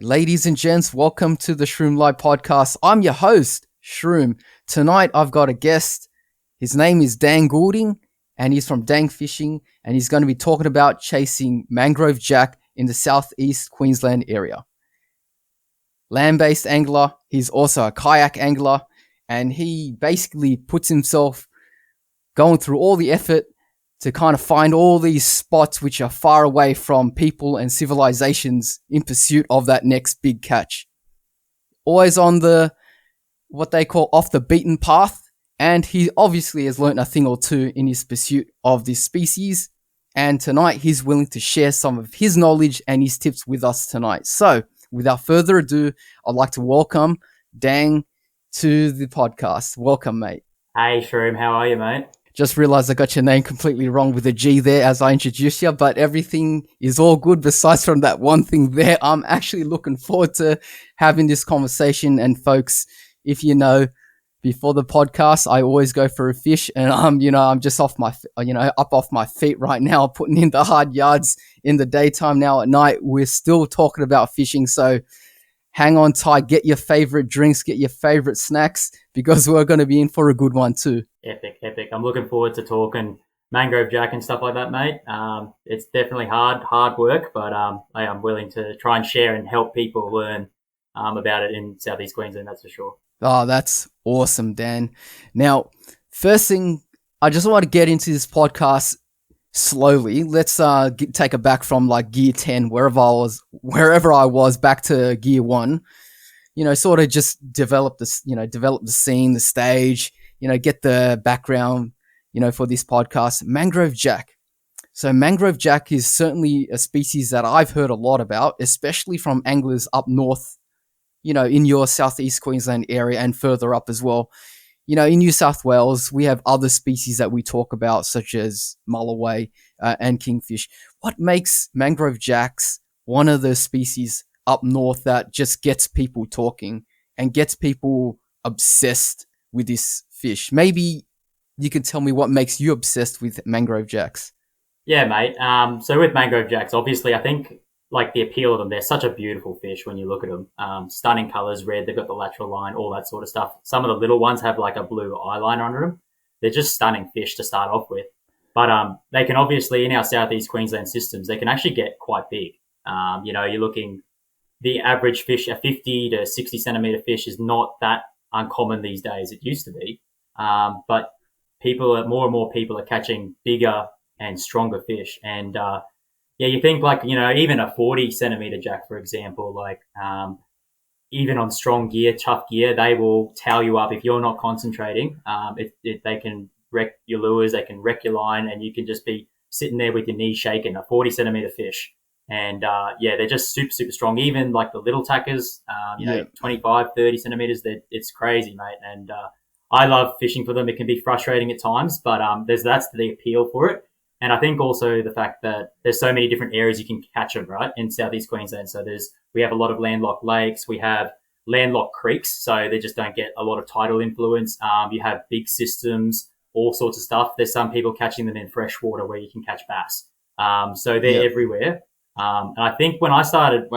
Ladies and gents, welcome to the Shroom Live podcast. I'm your host, Shroom. Tonight I've got a guest. His name is Dan Goulding, and he's from Dang Fishing, and he's going to be talking about chasing mangrove jack in the southeast Queensland area. Land-based angler, he's also a kayak angler, and he basically puts himself going through all the effort to kind of find all these spots which are far away from people and civilizations in pursuit of that next big catch. Always on the, what they call off the beaten path. And he obviously has learnt a thing or two in his pursuit of this species. And tonight he's willing to share some of his knowledge and his tips with us tonight. So without further ado, I'd like to welcome Dang to the podcast. Welcome, mate. Hey, Shroom, how are you, mate? Just realized I got your name completely wrong with a G there as I introduced you, but everything is all good besides from that one thing there. I'm actually looking forward to having this conversation. And folks, if you know, before the podcast, I always go for a fish, and I'm just up off my feet right now, putting in the hard yards in the daytime. Now at night, we're still talking about fishing. So hang on tight, get your favorite drinks, get your favorite snacks, because we're going to be in for a good one too. Epic. I'm looking forward to talking mangrove jack and stuff like that, mate. It's definitely hard work, but I'm willing to try and share and help people learn about it in southeast Queensland, that's for sure. Oh, that's awesome, Dan. Now, first thing, I just want to get into this podcast slowly. Let's take it back from like gear 10, wherever I was back to gear 1. Sort of just develop the scene, the stage, get the background, for this podcast. Mangrove jack. So mangrove jack is certainly a species that I've heard a lot about, especially from anglers up north, in your southeast Queensland area and further up as well. In New South Wales, we have other species that we talk about, such as mulloway and kingfish. What makes mangrove jacks one of the species up north that just gets people talking and gets people obsessed with this fish? Maybe you can tell me what makes you obsessed with mangrove jacks. Yeah, mate. So with mangrove jacks, obviously, I think like the appeal of them, they're such a beautiful fish when you look at them. Stunning colors, red, they've got the lateral line, all that sort of stuff. Some of the little ones have like a blue eyeliner under them. They're just stunning fish to start off with. But they can obviously, in our southeast Queensland systems, they can actually get quite big. You're looking, the average fish, a 50 to 60 centimeter fish is not that uncommon these days. It used to be. But more and more people are catching bigger and stronger fish. And, you think like, even a 40 centimeter jack, for example, like, even on strong gear, tough gear, they will towel you up if you're not concentrating. If they can wreck your lures, they can wreck your line, and you can just be sitting there with your knees shaking, a 40 centimeter fish. And, they're just super, super strong. Even like the little tackers, 25, 30 centimeters, it's crazy, mate. And, I love fishing for them. It can be frustrating at times, but, that's the appeal for it. And I think also the fact that there's so many different areas you can catch them, right, in southeast Queensland. So we have a lot of landlocked lakes, we have landlocked creeks, so they just don't get a lot of tidal influence. You have big systems, all sorts of stuff. There's some people catching them in fresh water where you can catch bass. So they're everywhere. And I think when I started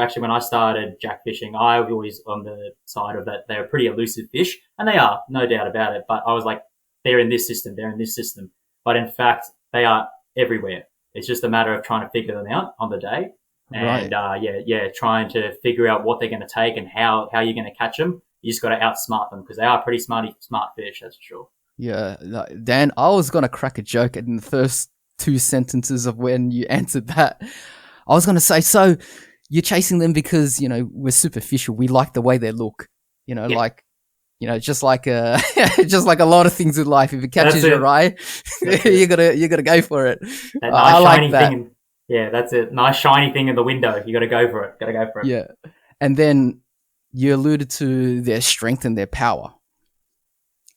jack fishing, I was always on the side of that they're pretty elusive fish, and they are, no doubt about it. But I was like, they're in this system. But in fact, they are everywhere. It's just a matter of trying to figure them out on the day, and trying to figure out what they're going to take and how you're going to catch them. You just got to outsmart them because they are pretty smart fish, that's for sure. Yeah, Dan, I was going to crack a joke in the first 2 sentences of when you answered that. I was going to say, so you're chasing them because, we're superficial. We like the way they look, just like a lot of things in life. If it catches your eye, you gotta go for it. That nice I like that. That's it. Nice shiny thing in the window. You gotta go for it. Yeah. And then you alluded to their strength and their power.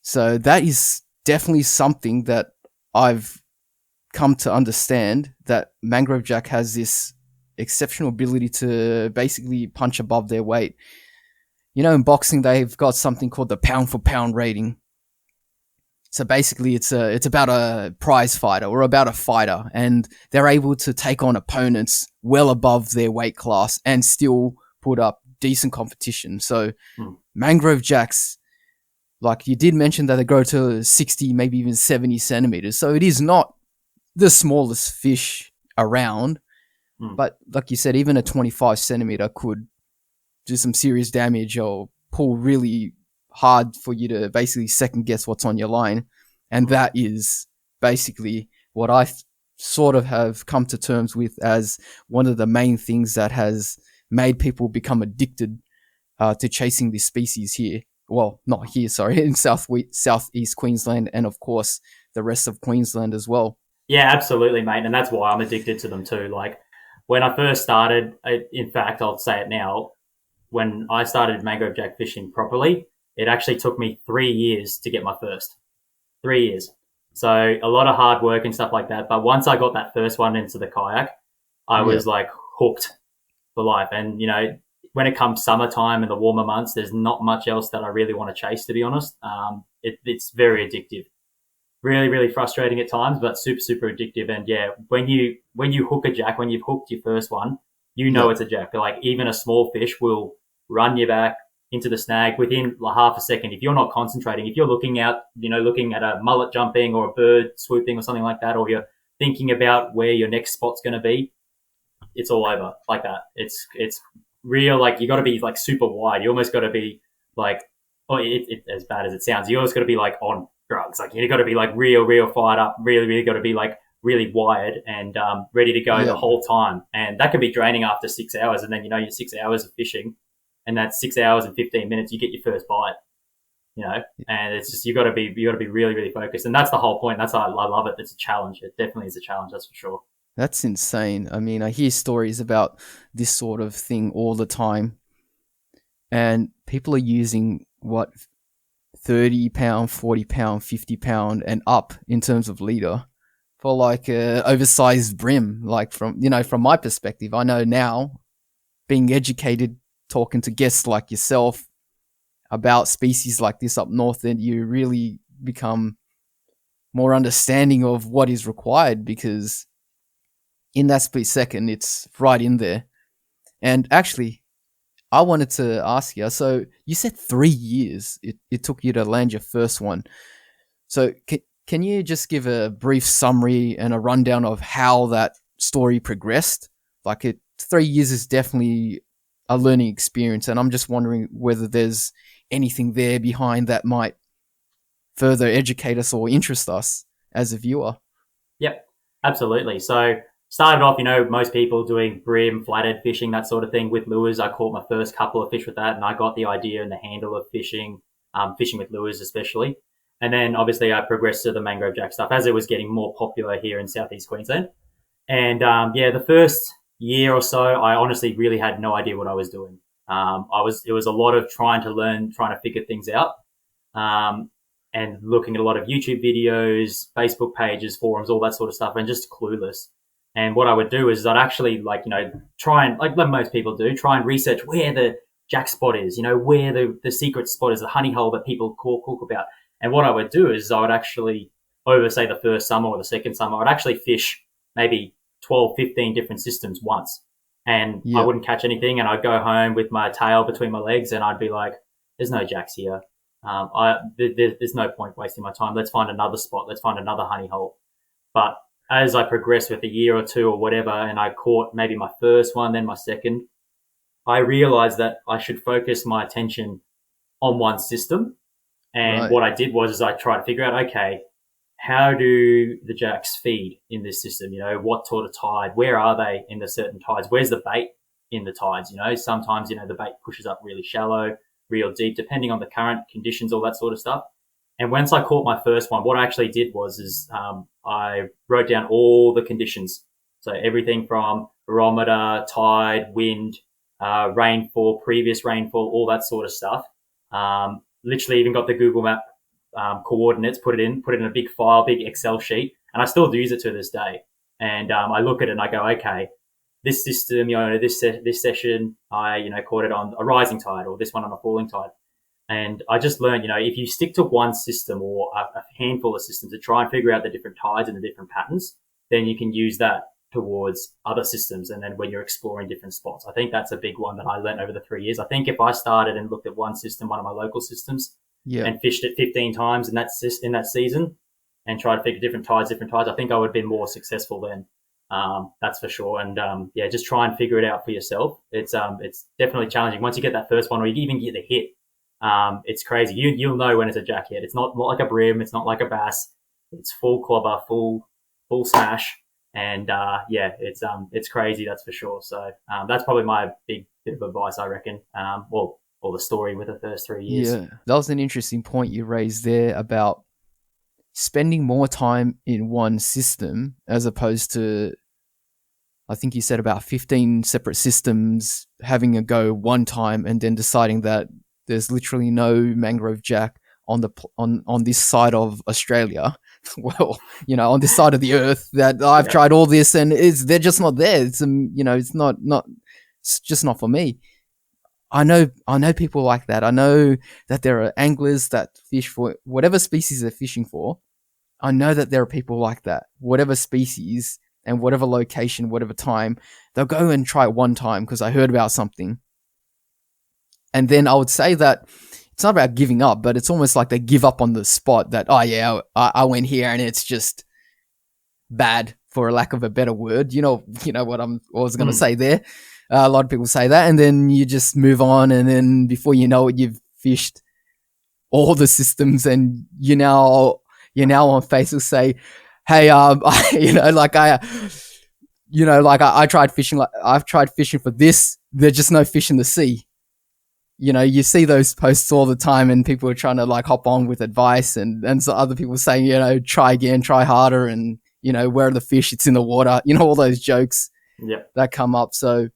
So that is definitely something that I've come to understand, that mangrove jack has this exceptional ability to basically punch above their weight. In boxing, they've got something called the pound for pound rating. So basically it's about a prize fighter or about a fighter, and they're able to take on opponents well above their weight class and still put up decent competition. So Mm. mangrove jacks, like you did mention that they grow to 60, maybe even 70 centimeters. So it is not the smallest fish around, Mm. but like you said, even a 25 centimeter could do some serious damage or pull really hard for you to basically second guess what's on your line. And Mm. that is basically what I sort of have come to terms with as one of the main things that has made people become addicted to chasing this species here. Well, not here, sorry, in southeast Queensland, and of course the rest of Queensland as well. Yeah, absolutely, mate. And that's why I'm addicted to them too. Like when I first started, in fact, I'll say it now, when I started mangrove jack fishing properly, it actually took me 3 years to get my first. 3 years. So a lot of hard work and stuff like that. But once I got that first one into the kayak, I Yeah, was like hooked for life. And, when it comes summertime and the warmer months, there's not much else that I really want to chase, to be honest. It's very addictive. Really, really frustrating at times, but super, super addictive. And yeah, when you hook a jack, when you've hooked your first one, yeah, it's a jack. Like even a small fish will run you back into the snag within half a second. If you're not concentrating, if you're looking out, looking at a mullet jumping or a bird swooping or something like that, or you're thinking about where your next spot's going to be, it's all over like that. It's real. Like you got to be like super wide. You almost got to be like, as bad as it sounds, you always got to be like on drugs. Like you got to be like real, real fired up. Really, really got to be like really wired and ready to go the yeah. whole time. And that can be draining after 6 hours. And then your 6 hours of fishing, and that's 6 hours and 15 minutes. You get your first bite. And it's just you got to be really, really focused. And that's the whole point. That's why I love it. It's a challenge. It definitely is a challenge. That's for sure. That's insane. I mean, I hear stories about this sort of thing all the time, and people are using what 30 pound, 40 pound, 50 pound, and up in terms of leader for like a oversized brim. Like from my perspective, I know now, being educated, talking to guests like yourself about species like this up north, and you really become more understanding of what is required because in that split second, it's right in there. And actually, I wanted to ask you. So you said 3 years it took you to land your first one. So can you just give a brief summary and a rundown of how that story progressed? Like 3 years is definitely a learning experience, and I'm just wondering whether there's anything there behind that might further educate us or interest us as a viewer. Yep, absolutely. So started off, most people doing brim, flathead fishing, that sort of thing with lures. I caught my first couple of fish with that, and I got the idea and the handle of fishing, fishing with lures especially. And then obviously I progressed to the mangrove jack stuff as it was getting more popular here in southeast Queensland. And yeah, the first year or so, I honestly really had no idea what I was doing. It was a lot of trying to learn, trying to figure things out. Um, and looking at a lot of YouTube videos, Facebook pages, forums, all that sort of stuff, and just clueless. And what I would do is I'd actually try and like most people do, try and research where the jack spot is, where the secret spot is, the honey hole that people talk about. And what I would do is I would actually, over say the first summer or the second summer, I would actually fish maybe 12, 15 different systems once. And I Yeah, wouldn't catch anything. And I'd go home with my tail between my legs and I'd be like, there's no jacks here. There's no point wasting my time. Let's find another spot. Let's find another honey hole. But as I progressed with a year or two or whatever, and I caught maybe my first one, then my second, I realized that I should focus my attention on one system. And right. what I did was is I tried to figure out, okay, how do the jacks feed in this system? What sort of tide? Where are they in the certain tides? Where's the bait in the tides? Sometimes, the bait pushes up really shallow, real deep, depending on the current conditions, all that sort of stuff. And once I caught my first one, what I actually did was I wrote down all the conditions. So everything from barometer, tide, wind, rainfall, previous rainfall, all that sort of stuff. Literally even got the Google Map coordinates, put it in a big file, big Excel sheet, and I still use it to this day. And I look at it and I go, okay, this system, this session, I caught it on a rising tide, or this one on a falling tide. And I just learned, if you stick to one system or a handful of systems to try and figure out the different tides and the different patterns, then you can use that towards other systems. And then when you're exploring different spots, I think that's a big one that I learned over the 3 years. I think if I started and looked at one system, one of my local systems, and fished it 15 times in that season and tried to figure different tides, I think I would have been more successful then. That's for sure. And just try and figure it out for yourself. It's definitely challenging. Once you get that first one, or you even get the hit, it's crazy. You'll know when it's a jack hit. It's not like a brim. It's not like a bass. It's full clobber, full smash, and it's crazy. That's for sure. So that's probably my big bit of advice, I reckon. Or the story with the first 3 years. Yeah, that was an interesting point you raised there about spending more time in one system as opposed to, I think you said about 15 separate systems, having a go one time and then deciding that there's literally no mangrove jack on this side of Australia. Well, on this side of the earth, that I've tried all this and they're just not there. It's it's just not for me. I know people like that. I know that there are anglers that fish for whatever species they're fishing for. I know that there are people like that. Whatever species and whatever location, whatever time, they'll go and try it one time because I heard about something. And then I would say that it's not about giving up, but it's almost like they give up on the spot that, oh yeah, I went here and it's just bad, for a lack of a better word. You know what I was going to say there. A lot of people say that, and then you just move on, and then before you know it, you've fished all the systems, and you're now on Facebook say, "Hey, I tried fishing. Like I've tried fishing for this. There's just no fish in the sea." You see those posts all the time, and people are trying to like hop on with advice, and so other people saying, try again, try harder, and where are the fish? It's in the water. All those jokes that come up. So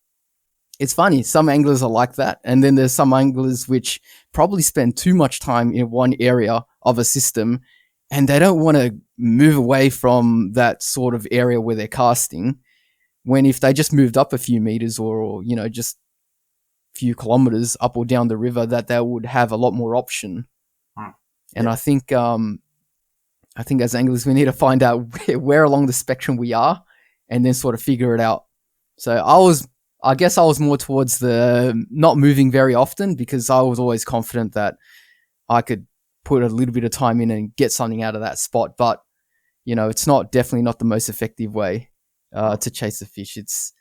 it's funny. Some anglers are like that. And then there's some anglers which probably spend too much time in one area of a system and they don't want to move away from that sort of area where they're casting. When if they just moved up a few meters or just a few kilometers up or down the river, that they would have a lot more option. And I think as anglers, we need to find out where along the spectrum we are and then sort of figure it out. So I guess I was more towards the not moving very often because I was always confident that I could put a little bit of time in and get something out of that spot. But, it's definitely not the most effective way to chase a fish. It's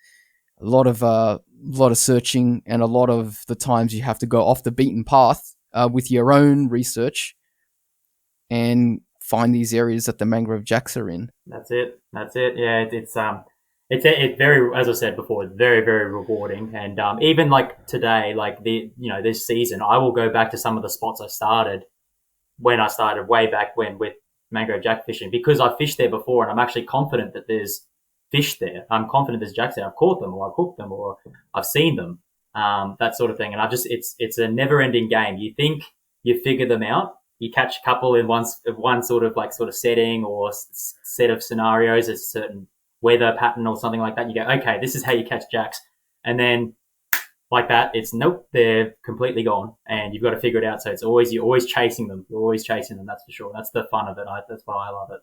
a lot of searching, and a lot of the times you have to go off the beaten path with your own research and find these areas that the mangrove jacks are in. That's it. Yeah, it's very, as I said before, it's very, very rewarding. And even like today, like this season, I will go back to some of the spots I started when I started way back when with mangrove jack fishing, because I fished there before and I'm actually confident that there's fish there. I'm confident there's jacks there. I've caught them or I've hooked them or I've seen them, that sort of thing. And it's a never ending game. You think you figure them out. You catch a couple in one sort of setting or set of scenarios, a certain weather pattern or something like that. You go, okay, this is how you catch jacks. And then like that, it's nope, they're completely gone. And you've got to figure it out. So you're always chasing them. You're always chasing them. That's for sure. That's the fun of it. That's why I love it.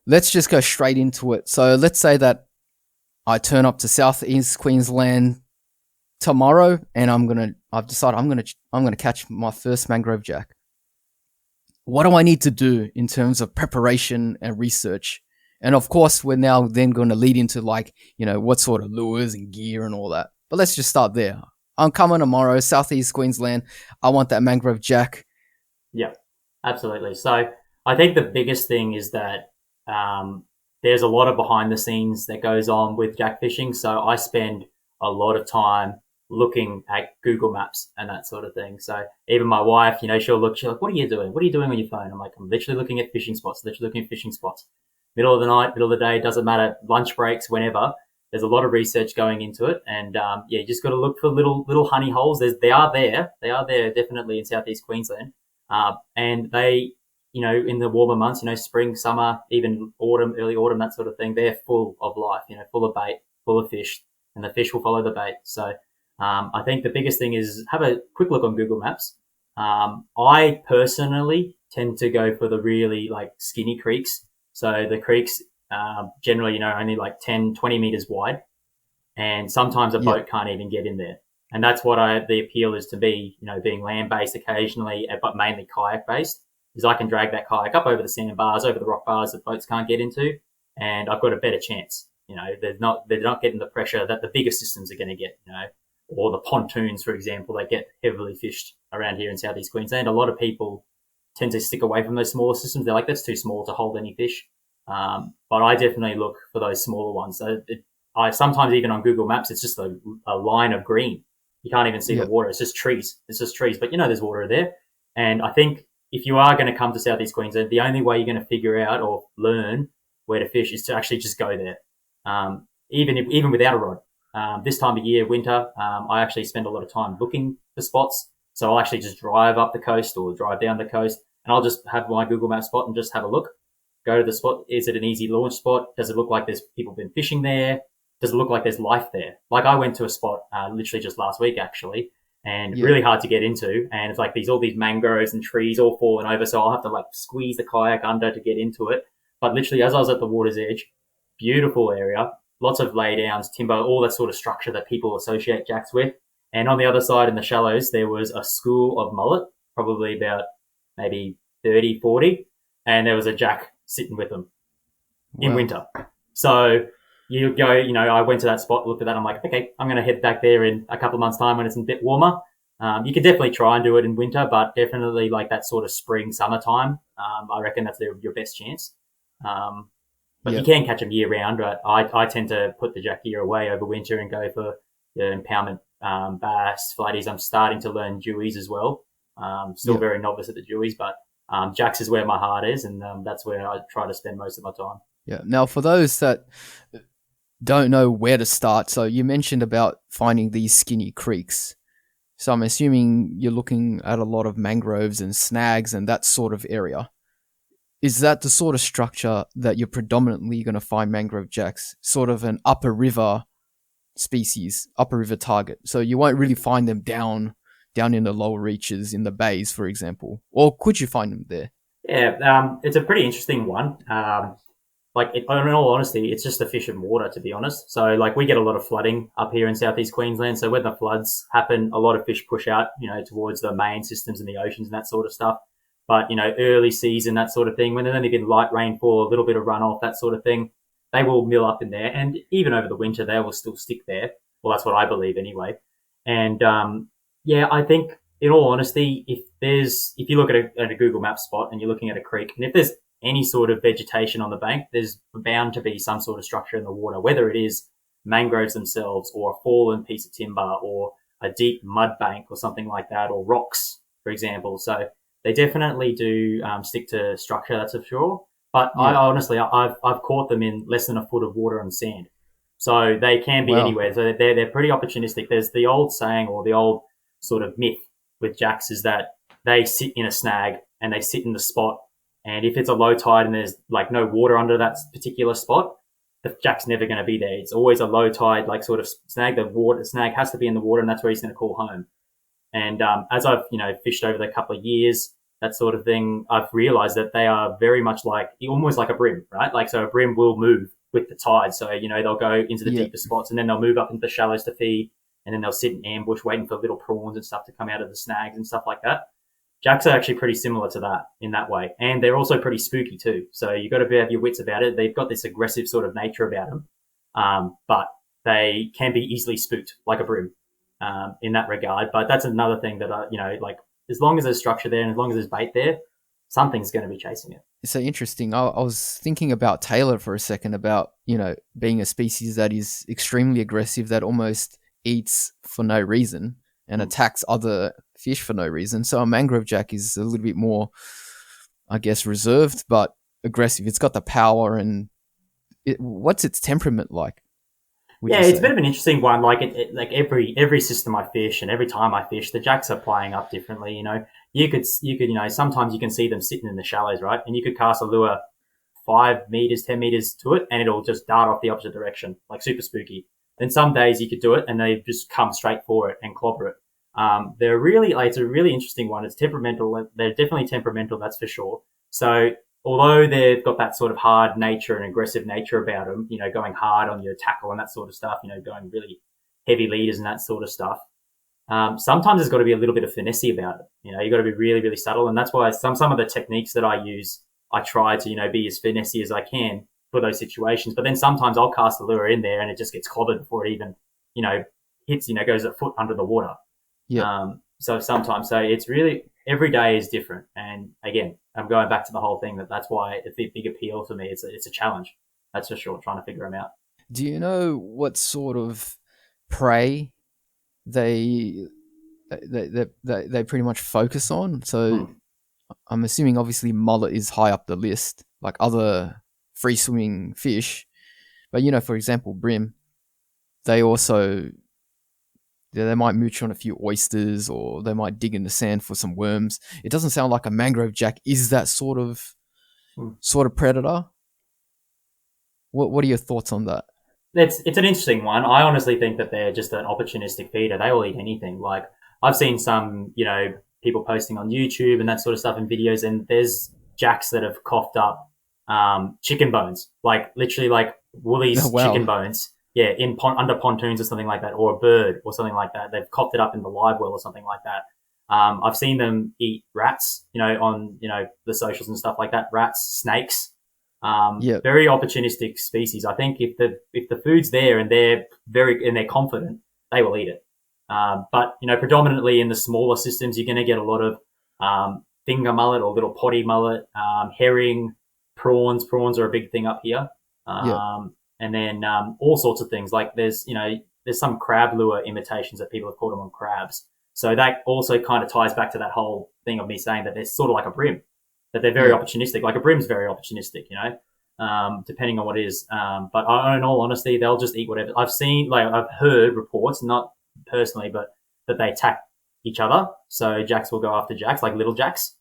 Let's just go straight into it. So let's say that I turn up to Southeast Queensland tomorrow and I've decided I'm going to catch my first mangrove jack. What do I need to do in terms of preparation and research? And of course, we're now then going to lead into what sort of lures and gear and all that. But let's just start there. I'm coming tomorrow, Southeast Queensland. I want that mangrove jack. Yeah, absolutely. So I think the biggest thing is that there's a lot of behind the scenes that goes on with jack fishing. So I spend a lot of time looking at Google Maps and that sort of thing. So even my wife, she's like, what are you doing? What are you doing on your phone? I'm like, I'm literally looking at fishing spots, middle of the night, middle of the day, doesn't matter, lunch breaks, whenever. There's a lot of research going into it. And you just got to look for little honey holes. They are there definitely in Southeast Queensland. And they, in the warmer months, spring, summer, even autumn, early autumn, that sort of thing, they're full of life, full of bait, full of fish, and the fish will follow the bait. So I think the biggest thing is have a quick look on Google Maps. I personally tend to go for the really skinny creeks. So the creeks generally, only like 10, 20 meters wide. And sometimes a Yeah. boat can't even get in there. And that's what the appeal is to be, being land-based occasionally, but mainly kayak-based, is I can drag that kayak up over the sandbars, over the rock bars that boats can't get into, and I've got a better chance. They're not getting the pressure that the bigger systems are going to get, or the pontoons, for example, that get heavily fished around here in southeast Queensland. A lot of people tend to stick away from those smaller systems. They're like, that's too small to hold any fish. But I definitely look for those smaller ones. So I sometimes even on Google Maps, it's just a line of green. You can't even see the water. It's just trees. But there's water there. And I think if you are going to come to southeast Queensland, the only way you're going to figure out or learn where to fish is to actually just go there. Even without a rod. This time of year, winter, I actually spend a lot of time looking for spots. So I'll actually just drive up the coast or drive down the coast, and I'll just have my Google Map spot and just have a look. Go to the spot. Is it an easy launch spot? Does it look like there's people been fishing there? Does it look like there's life there? Like I went to a spot literally just last week actually, and really hard to get into. And it's like all these mangroves and trees all falling over, so I'll have to like squeeze the kayak under to get into it. But literally, as I was at the water's edge, beautiful area, lots of laydowns, timber, all that sort of structure that people associate jacks with. And on the other side in the shallows, there was a school of mullet, probably about maybe 30, 40, and there was a jack sitting with them in winter. So you go, I went to that spot, looked at that, I'm like, okay, I'm going to head back there in a couple of months' time when it's a bit warmer. You could definitely try and do it in winter, but definitely like that sort of spring, summertime, I reckon that's your best chance. But you can catch them year round, but I tend to put the jack gear away over winter and go for the impoundment bass, flatties. I'm starting to learn dewies as well. Still very novice at the dewies, but jacks is where my heart is, and that's where I try to spend most of my time. Yeah. Now, for those that don't know where to start, so you mentioned about finding these skinny creeks. So I'm assuming you're looking at a lot of mangroves and snags and that sort of area. Is that the sort of structure that you're predominantly going to find mangrove jacks? Sort of an upper river species, upper river target. So you won't really find them down in the lower reaches in the bays, for example. Or could you find them there? Yeah, it's a pretty interesting one. In all honesty, it's just the fish and water, to be honest. So, we get a lot of flooding up here in southeast Queensland. So when the floods happen, a lot of fish push out, towards the main systems and the oceans and that sort of stuff. But, early season, that sort of thing, when there's only been light rainfall, a little bit of runoff, that sort of thing, they will mill up in there. And even over the winter, they will still stick there. Well, that's what I believe anyway. And, I think, in all honesty, if you look at a Google Maps spot and you're looking at a creek, and if there's any sort of vegetation on the bank, there's bound to be some sort of structure in the water, whether it is mangroves themselves or a fallen piece of timber or a deep mud bank or something like that, or rocks, for example. So they definitely do stick to structure, that's for sure. But I honestly, I've caught them in less than a foot of water and sand. So they can be anywhere. So they're pretty opportunistic. There's the old saying or the old sort of myth with jacks is that they sit in a snag and they sit in the spot. And if it's a low tide and there's no water under that particular spot, the jack's never going to be there. It's always a low tide, sort of snag. The snag has to be in the water, and that's where he's going to call home. And as I've, fished over the couple of years, that sort of thing, I've realized that they are very much almost like a brim, right? So a brim will move with the tide. So, they'll go into the deeper spots and then they'll move up into the shallows to feed, and then they'll sit in ambush waiting for little prawns and stuff to come out of the snags and stuff like that. Jacks are actually pretty similar to that in that way. And they're also pretty spooky too. So you've got to have your wits about it. They've got this aggressive sort of nature about them. But they can be easily spooked like a brim in that regard. But that's another thing that, as long as there's structure there and as long as there's bait there, something's going to be chasing it. It's so interesting. I was thinking about Taylor for a second about, being a species that is extremely aggressive, that almost eats for no reason and attacks other fish for no reason. So a mangrove jack is a little bit more, I guess, reserved but aggressive. It's got the power. And what's its temperament like? It's a bit of an interesting one. Every system I fish and every time I fish, the jacks are playing up differently. You could sometimes you can see them sitting in the shallows, right? And you could cast a lure 5 meters, 10 meters to it, and it'll just dart off the opposite direction, super spooky. Then some days you could do it and they just come straight for it and clobber it. They're really, it's a really interesting one. It's temperamental. They're definitely temperamental, that's for sure. So although they've got that sort of hard nature and aggressive nature about them, going hard on your tackle and that sort of stuff, going really heavy leaders and that sort of stuff. Sometimes there's got to be a little bit of finesse about it. You got to be really, really subtle. And that's why some of the techniques that I use, I try to, be as finessey as I can for those situations. But then sometimes I'll cast the lure in there and it just gets clobbered before it even, hits, goes a foot under the water. Yeah. So it's really, every day is different. And again, I'm going back to the whole thing that's why it's a big appeal to me. It's a challenge. That's for sure, trying to figure them out. Do you know what sort of prey they pretty much focus on? So I'm assuming obviously mullet is high up the list, like other free swimming fish. But for example, brim, they also they might mooch on a few oysters, or they might dig in the sand for some worms. It doesn't sound like a mangrove jack is that sort of predator. What are your thoughts on that? It's an interesting one. I honestly think that they're just an opportunistic feeder. They will eat anything. Like I've seen some, people posting on YouTube and that sort of stuff in videos, and there's jacks that have coughed up chicken bones, like literally like Woolies chicken bones. Yeah, under pontoons or something like that, or a bird or something like that. They've coughed it up in the live well or something like that. I've seen them eat rats, on the socials and stuff like that. Rats, snakes. Very opportunistic species. I think if the food's there and they're confident, they will eat it. But predominantly in the smaller systems, you're going to get a lot of finger mullet or little potty mullet, herring, prawns. Prawns are a big thing up here. And then all sorts of things. Like there's some crab lure imitations that people have caught them on crabs. So that also kind of ties back to that whole thing of me saying that they're sort of like a brim, that they're very opportunistic. Like a brim's very opportunistic, depending on what it is. But in all honesty, they'll just eat whatever. I've heard reports, not personally, but that they attack each other. So jacks will go after jacks, like little jacks.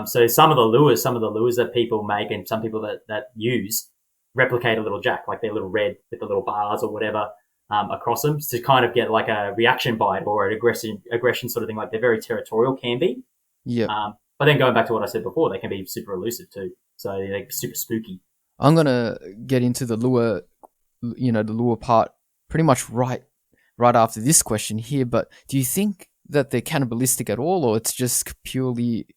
So some of the lures that people make and some people that use replicate a little jack, like their little red with the little bars or whatever across them, to kind of get like a reaction bite or an aggression sort of thing. Like they're very territorial, can be. But then going back to what I said before, they can be super elusive too. So they're super spooky. I'm gonna get into the lure, the lure part pretty much right after this question here. But do you think that they're cannibalistic at all, or it's just purely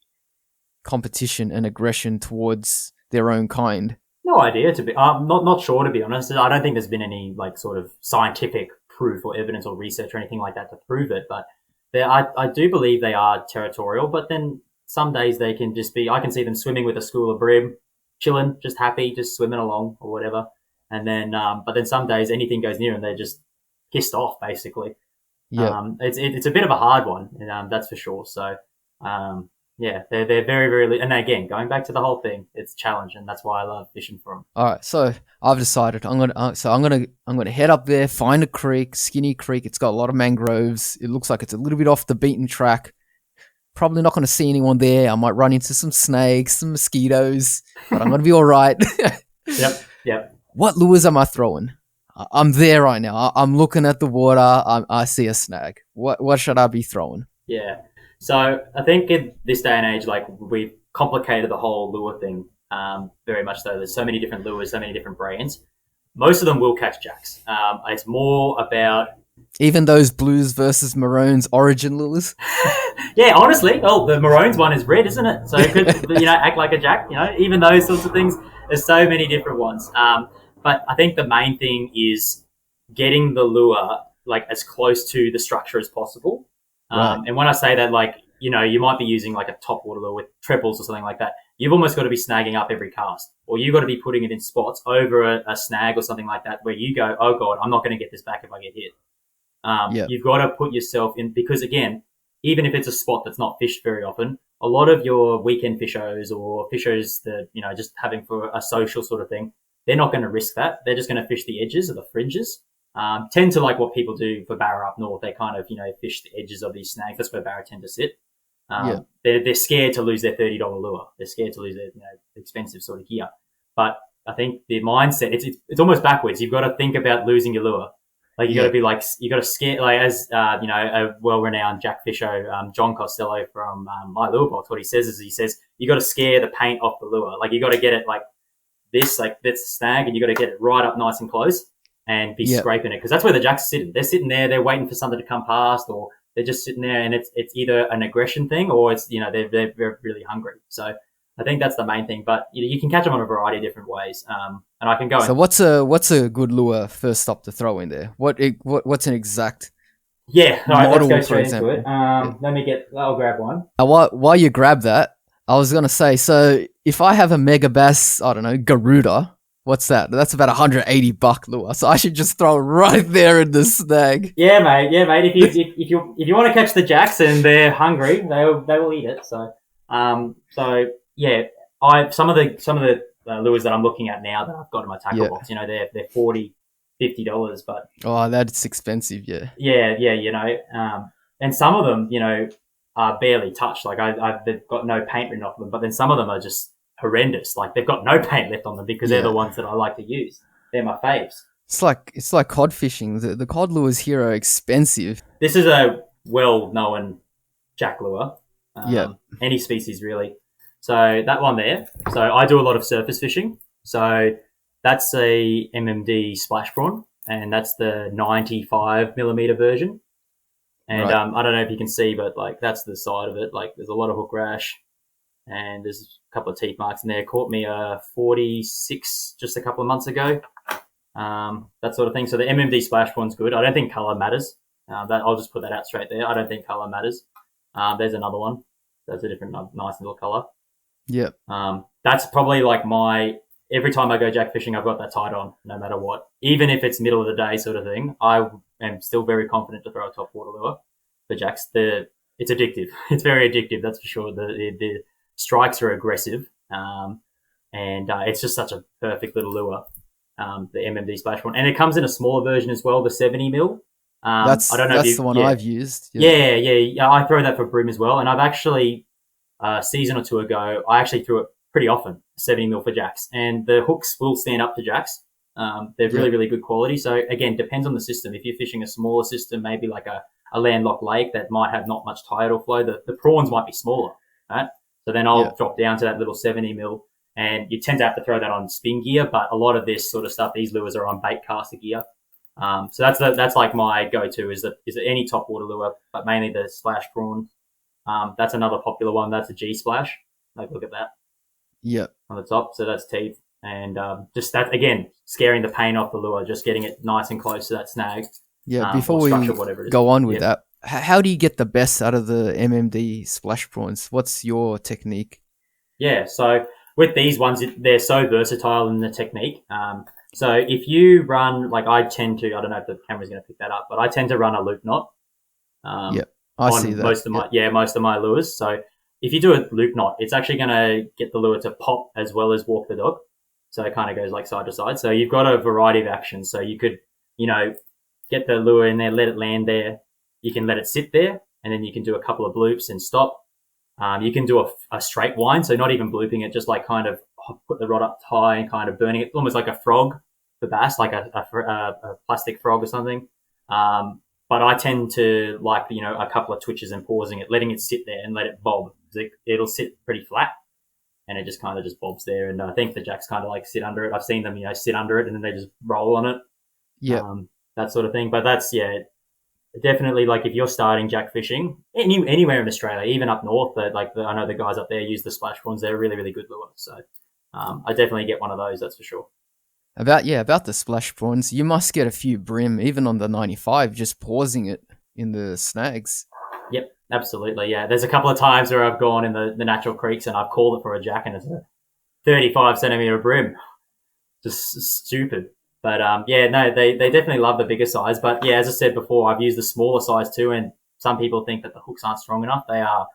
competition and aggression towards their own kind? No idea, to be not sure, to be honest. I don't think there's been any like sort of scientific proof or evidence or research or anything like that to prove it. But I do believe they are territorial. But then some days they can just be. I can see them swimming with a school of brim, chilling, just happy, just swimming along or whatever. And then, but then some days anything goes near and they're just pissed off, basically. It's a bit of a hard one, that's for sure. So. They're very, very, and again, going back to the whole thing, it's a challenge, and that's why I love fishing for them. All right, so I've decided I'm gonna head up there, find a creek, skinny creek. It's got a lot of mangroves. It looks like it's a little bit off the beaten track. Probably not going to see anyone there. I might run into some snakes, some mosquitoes, but I'm going to be all right. Yep. What lures am I throwing? I'm there right now. I'm looking at the water. I see a snag. What should I be throwing? Yeah. So I think in this day and age, like we've complicated the whole lure thing very much so. There's so many different lures, so many different brands. Most of them will catch jacks. It's more about... Even those blues versus maroons origin lures? Yeah, honestly. Oh, the maroons one is red, isn't it? So it could, act like a jack, even those sorts of things. There's so many different ones. But I think the main thing is getting the lure like as close to the structure as possible. Right. And when I say that, like, you might be using like a top water lure with trebles or something like that. You've almost got to be snagging up every cast, or you've got to be putting it in spots over a snag or something like that where you go, oh God, I'm not going to get this back if I get hit. You've got to put yourself in, because again, even if it's a spot that's not fished very often, a lot of your weekend fishers or fishers that, just having for a social sort of thing, they're not going to risk that. They're just going to fish the edges or the fringes. Tend to like what people do for barra up north. They kind of, fish the edges of these snags. That's where barra tend to sit. They're scared to lose their $30 lure. They're scared to lose their, expensive sort of gear. But I think the mindset, it's almost backwards. You've got to think about losing your lure. Like you got to be like, you got to scare, like as a well-renowned Jack Fisher, John Costello from My Lure Box. What he says is you got to scare the paint off the lure. Like you got to get it like this, like that's the snag, and you got to get it right up nice and close and be scraping it, because that's where the jacks are sitting. They're sitting there, they're waiting for something to come past, or they're just sitting there, and it's either an aggression thing or it's they're really hungry. So I think that's the main thing. But you can catch them on a variety of different ways. And I can go. So what's a good lure first stop to throw in there? What's an exact? Yeah, all right, model, let's go for straight into it. I'll grab one. While you grab that, I was gonna say, so if I have a Mega Bass, I don't know, Garuda, what's that? That's about $180 lure. So I should just throw it right there in the snag. Yeah, mate. If you want to catch the jacks and they're hungry, they will eat it. So yeah, some of the lures that I'm looking at now that I've got in my tackle box, they're $40-$50, but that's expensive. And some of them, are barely touched. Like they've got no paint written off them, but then some of them are just horrendous. Like they've got no paint left on them because they're the ones that I like to use. They're my faves. It's like cod fishing. The cod lures here are expensive. This is a well-known jack lure. Any species really. So that one there. So I do a lot of surface fishing. So that's a MMD splash prawn, and that's the 95 millimeter version. And I don't know if you can see, but like that's the side of it. Like there's a lot of hook rash, and there's a couple of teeth marks in there. Caught me a 46 just a couple of months ago. That sort of thing. So the MMD splash prawn's good. I don't think color matters. I'll just put that out straight there. I don't think color matters. There's another one. That's a different nice little color. Yep. That's probably like every time I go jack fishing, I've got that tied on, no matter what. Even if it's middle of the day sort of thing, I am still very confident to throw a top water lure for jacks. It's addictive. It's very addictive, that's for sure. The strikes are aggressive, and it's just such a perfect little lure, the MMD splash prawn. And it comes in a smaller version as well, the 70 mil. I don't know that's the one I've used. Yeah. I throw that for brim as well. And I've actually, a season or two ago, I actually threw it pretty often, 70 mil for jacks, and the hooks will stand up to jacks. They're really, really good quality. So again, depends on the system. If you're fishing a smaller system, maybe like a landlocked lake that might have not much tidal flow, the prawns might be smaller, right? So then I'll drop down to that little 70 mil, and you tend to have to throw that on spin gear. But a lot of this sort of stuff, these lures are on bait caster gear. So that's like my go-to is any top water lure, but mainly the splash prawn. That's another popular one. That's a G splash. Like look at that. Yep. On the top. So that's teeth. And just that, again, scaring the paint off the lure, just getting it nice and close to that snag. Yeah, before we go on with that, how do you get the best out of the MMD splash prawns? What's your technique? Yeah, so with these ones, they're so versatile in the technique. So if you run, like I tend to, I don't know if the camera's going to pick that up, but I tend to run a loop knot. I see that. Most of my lures. So if you do a loop knot, it's actually going to get the lure to pop as well as walk the dog. So it kind of goes like side to side. So you've got a variety of actions. So you could, get the lure in there, let it land there. You can let it sit there, and then you can do a couple of bloops and stop. You can do a straight wind, so not even blooping it, just like kind of put the rod up high and kind of burning it, almost like a frog for bass, like a plastic frog or something. But I tend to like, a couple of twitches and pausing it, letting it sit there and let it bob. It'll sit pretty flat, and it just kind of just bobs there. And I think the jacks kind of like sit under it. I've seen them, sit under it and then they just roll on it. Yeah. That sort of thing. But that's, definitely like if you're starting jack fishing anywhere in Australia, even up north, I know the guys up there use the splash prawns. They're a really, really good lure. So I definitely get one of those, that's for sure. About the splash prawns, you must get a few brim, even on the 95, just pausing it in the snags. Yep, absolutely. Yeah, there's a couple of times where I've gone in the natural creeks and I've called it for a jack and it's a 35 centimeter brim. Just stupid. But they definitely love the bigger size. But yeah, as I said before, I've used the smaller size too, and some people think that the hooks aren't strong enough. They are.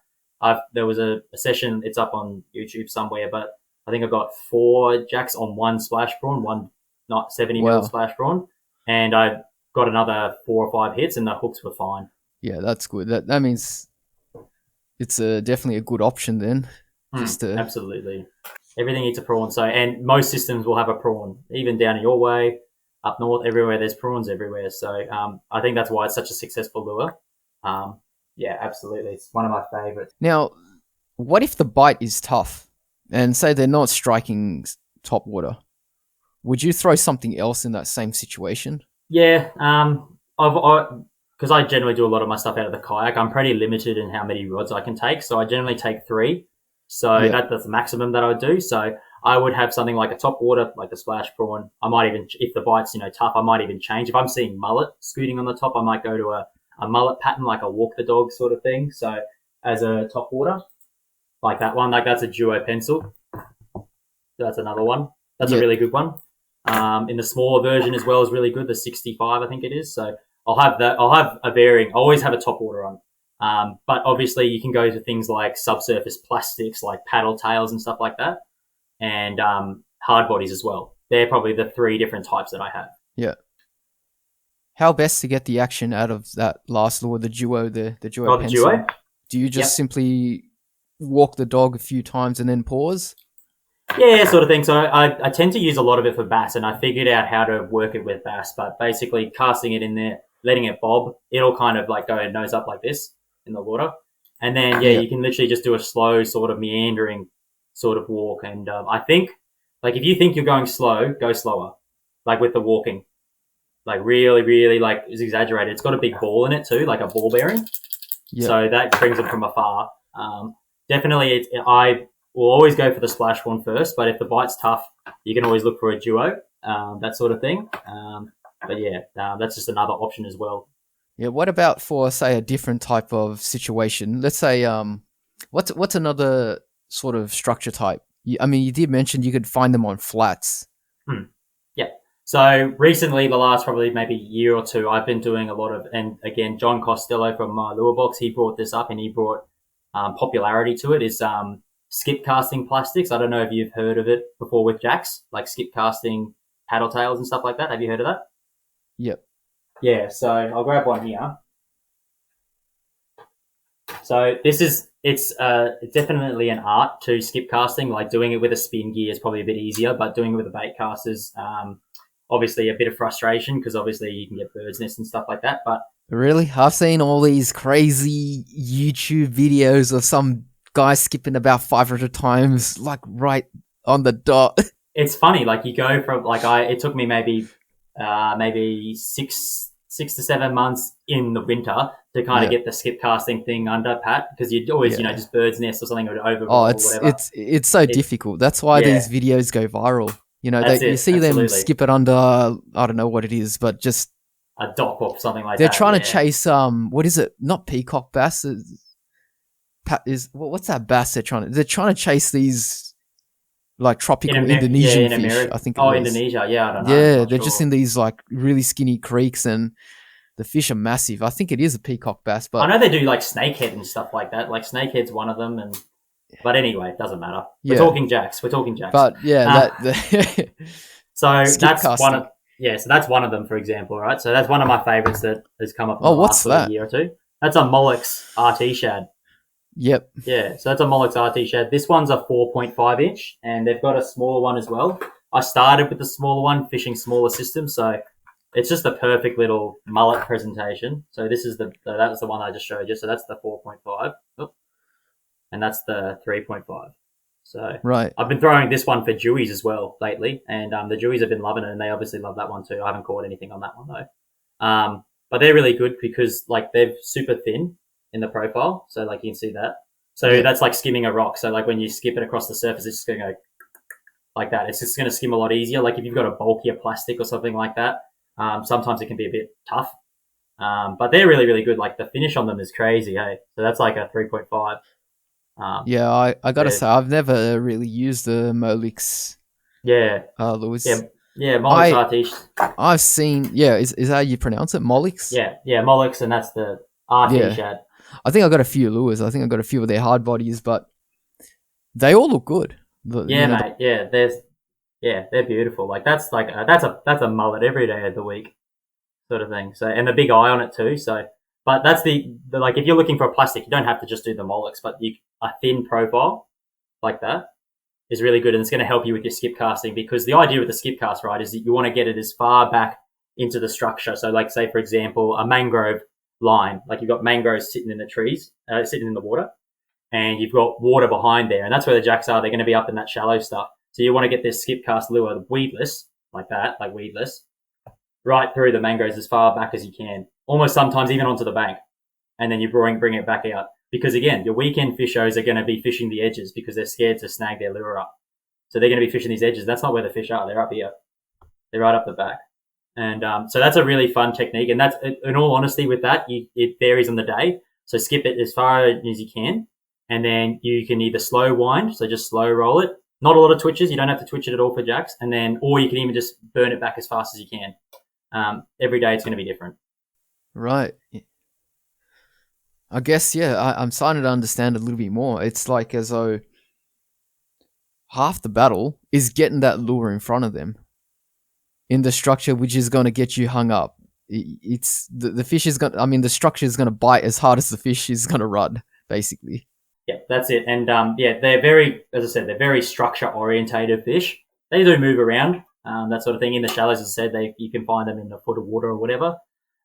There was a session, it's up on YouTube somewhere, but I think I've got 4 jacks on one splash prawn, one not 70 mil splash prawn, and I got another 4 or 5 hits, and the hooks were fine. Yeah, that's good. That means it's definitely a good option then. Absolutely. Everything eats a prawn. So, and most systems will have a prawn, even down your way. up north, everywhere there's prawns everywhere. So I think that's why it's such a successful lure. Yeah, absolutely. It's one of my favorites. Now, what if the bite is tough and say they're not striking top water? Would you throw something else in that same situation? Yeah, because I generally do a lot of my stuff out of the kayak. I'm pretty limited in how many rods I can take, so I generally take 3. So Yeah. that's the maximum that I would do. So I would have something like a top water, like the splash prawn. I might even, if the bite's tough, I might even change. If I'm seeing mullet scooting on the top, I might go to a mullet pattern, like a walk the dog sort of thing. So as a top water, like that one, like that's a duo pencil. That's another one. That's a Yeah. really good one. In the smaller version as well is really good. The 65, I think it is. So I'll have that. I'll have a bearing. I always have a top water on. But obviously you can go to things like subsurface plastics, like paddle tails and stuff like that, and hard bodies as well. They're probably the 3 different types that I have. Yeah. How best to get the action out of that last lure, the duo, the duo Oh, the pencil? duo? Do you just Yep. simply walk the dog a few times and then pause? Yeah, sort of thing. So I tend to use a lot of it for bass, and I figured out how to work it with bass. But basically, casting it in there, letting it bob, it'll kind of like go nose up like this in the water, and then Yeah. you can literally just do a slow sort of meandering sort of walk. And I think like if you think you're going slow, go slower, like with the walking, like really, really like is exaggerated. It's got a big ball in it too, like a ball bearing. Yeah. So that brings them from afar. Definitely, I will always go for the splash one first, but if the bite's tough, you can always look for a duo, that sort of thing. But yeah, that's just another option as well. Yeah. What about for say a different type of situation? Let's say what's another sort of structure type? I mean, you did mention you could find them on flats. Yeah. So recently, the last probably maybe year or two, I've been doing a lot of, and again, John Costello from my Lure Box, he brought this up and he brought popularity to it, is skip casting plastics. I don't know if you've heard of it before with jacks, like skip casting paddle tails and stuff like that. Have you heard of that? Yep. Yeah, so I'll grab one here. So it's definitely an art to skip casting. Like doing it with a spin gear is probably a bit easier, but doing it with a bait cast is obviously a bit of frustration because obviously you can get bird's nests and stuff like that. But Really? I've seen all these crazy YouTube videos of some guy skipping about 500 times, like right on the dot. it's funny, like you go from it took me maybe 6 to 7 months in the winter to kind of Yeah. get the skip casting thing under pat because you'd always Yeah. just bird's nest or something or over Oh, or it's whatever. it's so difficult. That's why Yeah. these videos go viral. You know, That's you it, see them absolutely. skip it under, I don't know what it is, but just A dock or something like they're that. trying yeah. to chase what is it? Not peacock bass. What's that bass they're trying to? They're trying to chase these like tropical Indonesian in fish. America. I think it Oh, was. Indonesia. Yeah, I don't know. Yeah, Not they're just sure. in these like really skinny creeks, and the fish are massive. I think it is a peacock bass, I but know they do like snakehead and stuff like that. Like snakehead's one of them, but anyway, it doesn't matter. We're yeah. talking jacks. But yeah, Uh, so skip that's casting. so that's one of them, for example, right? So that's one of my favorites that has come up in Oh, the what's last sort of that? year or two. That's a Molex RT shad. Yep. Yeah, so that's a Molex RT shad. This one's a 4.5 inch, and they've got a smaller one as well. I started with the smaller one, fishing smaller systems, so it's just the perfect little mullet presentation. So this is that was the one I just showed you. So that's the 4.5, and that's the 3.5. So Right. I've been throwing this one for dewies as well lately, and the dewies have been loving it, and they obviously love that one too. I haven't caught anything on that one though, but they're really good because like they're super thin in the profile, so like you can see that. So Yeah. that's like skimming a rock. So like when you skip it across the surface, it's just going to go like that. It's just going to skim a lot easier. Like if you've got a bulkier plastic or something like that, sometimes it can be a bit tough. But they're really, really good. Like the finish on them is crazy, hey? So that's like a 3.5. Yeah, I gotta Yeah. say I've never really used the Molix Yeah. Lewis. Yeah, Molex I- RT. I've seen. Yeah, is that how you pronounce it? Molix. Yeah, Molex, and that's the RT Yeah. shad. I think I got a few lures. I think I got a few of their hard bodies, but they all look good. Yeah, mate. Yeah, they're beautiful. Like that's a mullet every day of the week, sort of thing. So and the big eye on it too. So, but that's the like if you're looking for a plastic, you don't have to just do the Molex, but a thin profile like that. is really good, and it's going to help you with your skip casting, because the idea with the skip cast, right, is that you want to get it as far back into the structure. So like, say, for example, a mangrove line, like you've got mangroves sitting in the trees, sitting in the water, and you've got water behind there, and that's where the jacks are. They're going to be up in that shallow stuff. So you want to get this skip cast lure weedless, like that, like weedless, right through the mangroves as far back as you can, almost sometimes even onto the bank, and then you bring it back out. Because again, your weekend fishers are going to be fishing the edges because they're scared to snag their lure up. So they're going to be fishing these edges. That's not where the fish are. They're up here. They're right up the back. And so that's a really fun technique. And that's, in all honesty, with that, it varies on the day. So skip it as far as you can. And then you can either slow wind, so just slow roll it. Not a lot of twitches. You don't have to twitch it at all for jacks. And then, or you can even just burn it back as fast as you can. Every day it's going to be different. Right. I guess, yeah, I'm starting to understand a little bit more. It's like as though half the battle is getting that lure in front of them in the structure, which is going to get you hung up. It's the fish is going to, I mean, the structure is going to bite as hard as the fish is going to run, basically. Yeah, that's it. And yeah, they're very, as I said, they're very structure orientated fish. They do move around, that sort of thing. In the shallows, as I said, you can find them in a foot of water or whatever.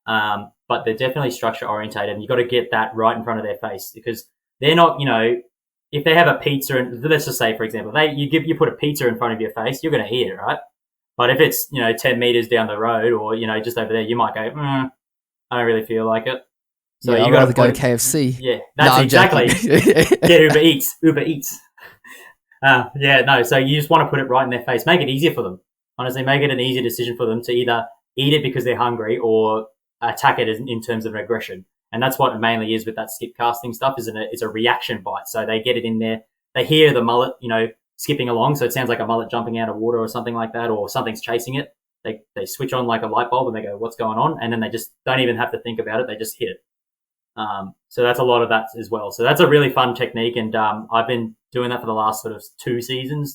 But they're definitely structure orientated, and you've got to get that right in front of their face, because they're not, if they have a pizza, and let's just say, for example, you put a pizza in front of your face, you're going to eat it, right? But if it's, 10 meters down the road, or, just over there, you might go, I don't really feel like it. So yeah, you got to go to KFC. Yeah, that's exactly. Get Uber Eats. So you just want to put it right in their face. Make it easier for them. Honestly, make it an easier decision for them to either eat it because they're hungry or attack it in terms of aggression. And that's what it mainly is with that skip casting stuff, it's a reaction bite. So they get it in there. They hear the mullet, skipping along. So it sounds like a mullet jumping out of water or something like that, or something's chasing it. They switch on like a light bulb and they go, what's going on? And then they just don't even have to think about it. They just hit it. So that's a lot of that as well. So that's a really fun technique. And I've been doing that for the last sort of 2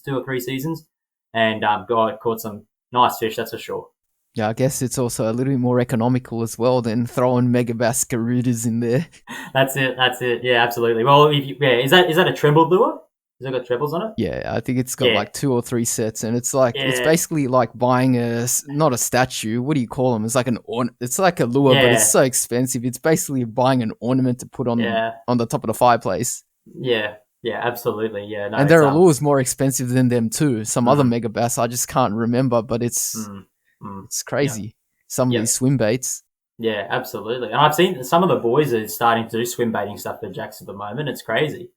or 3 seasons. And caught some nice fish, that's for sure. Yeah, I guess it's also a little bit more economical as well than throwing megabass garudas in there. That's it. Yeah, absolutely. Well, is that a trembled lure? Has it got trebles on it? Yeah, I think it's got like 2 or 3 sets, and it's like it's basically like buying not a statue. What do you call them? It's like it's like a lure, but it's so expensive. It's basically buying an ornament to put on the top of the fireplace. Yeah, absolutely. Yeah, no, and there are lures more expensive than them too. Some other megabass I just can't remember, but it's crazy. Yeah. Some of these swim baits. Yeah, absolutely. And I've seen some of the boys are starting to do swim baiting stuff for jacks at the moment. It's crazy.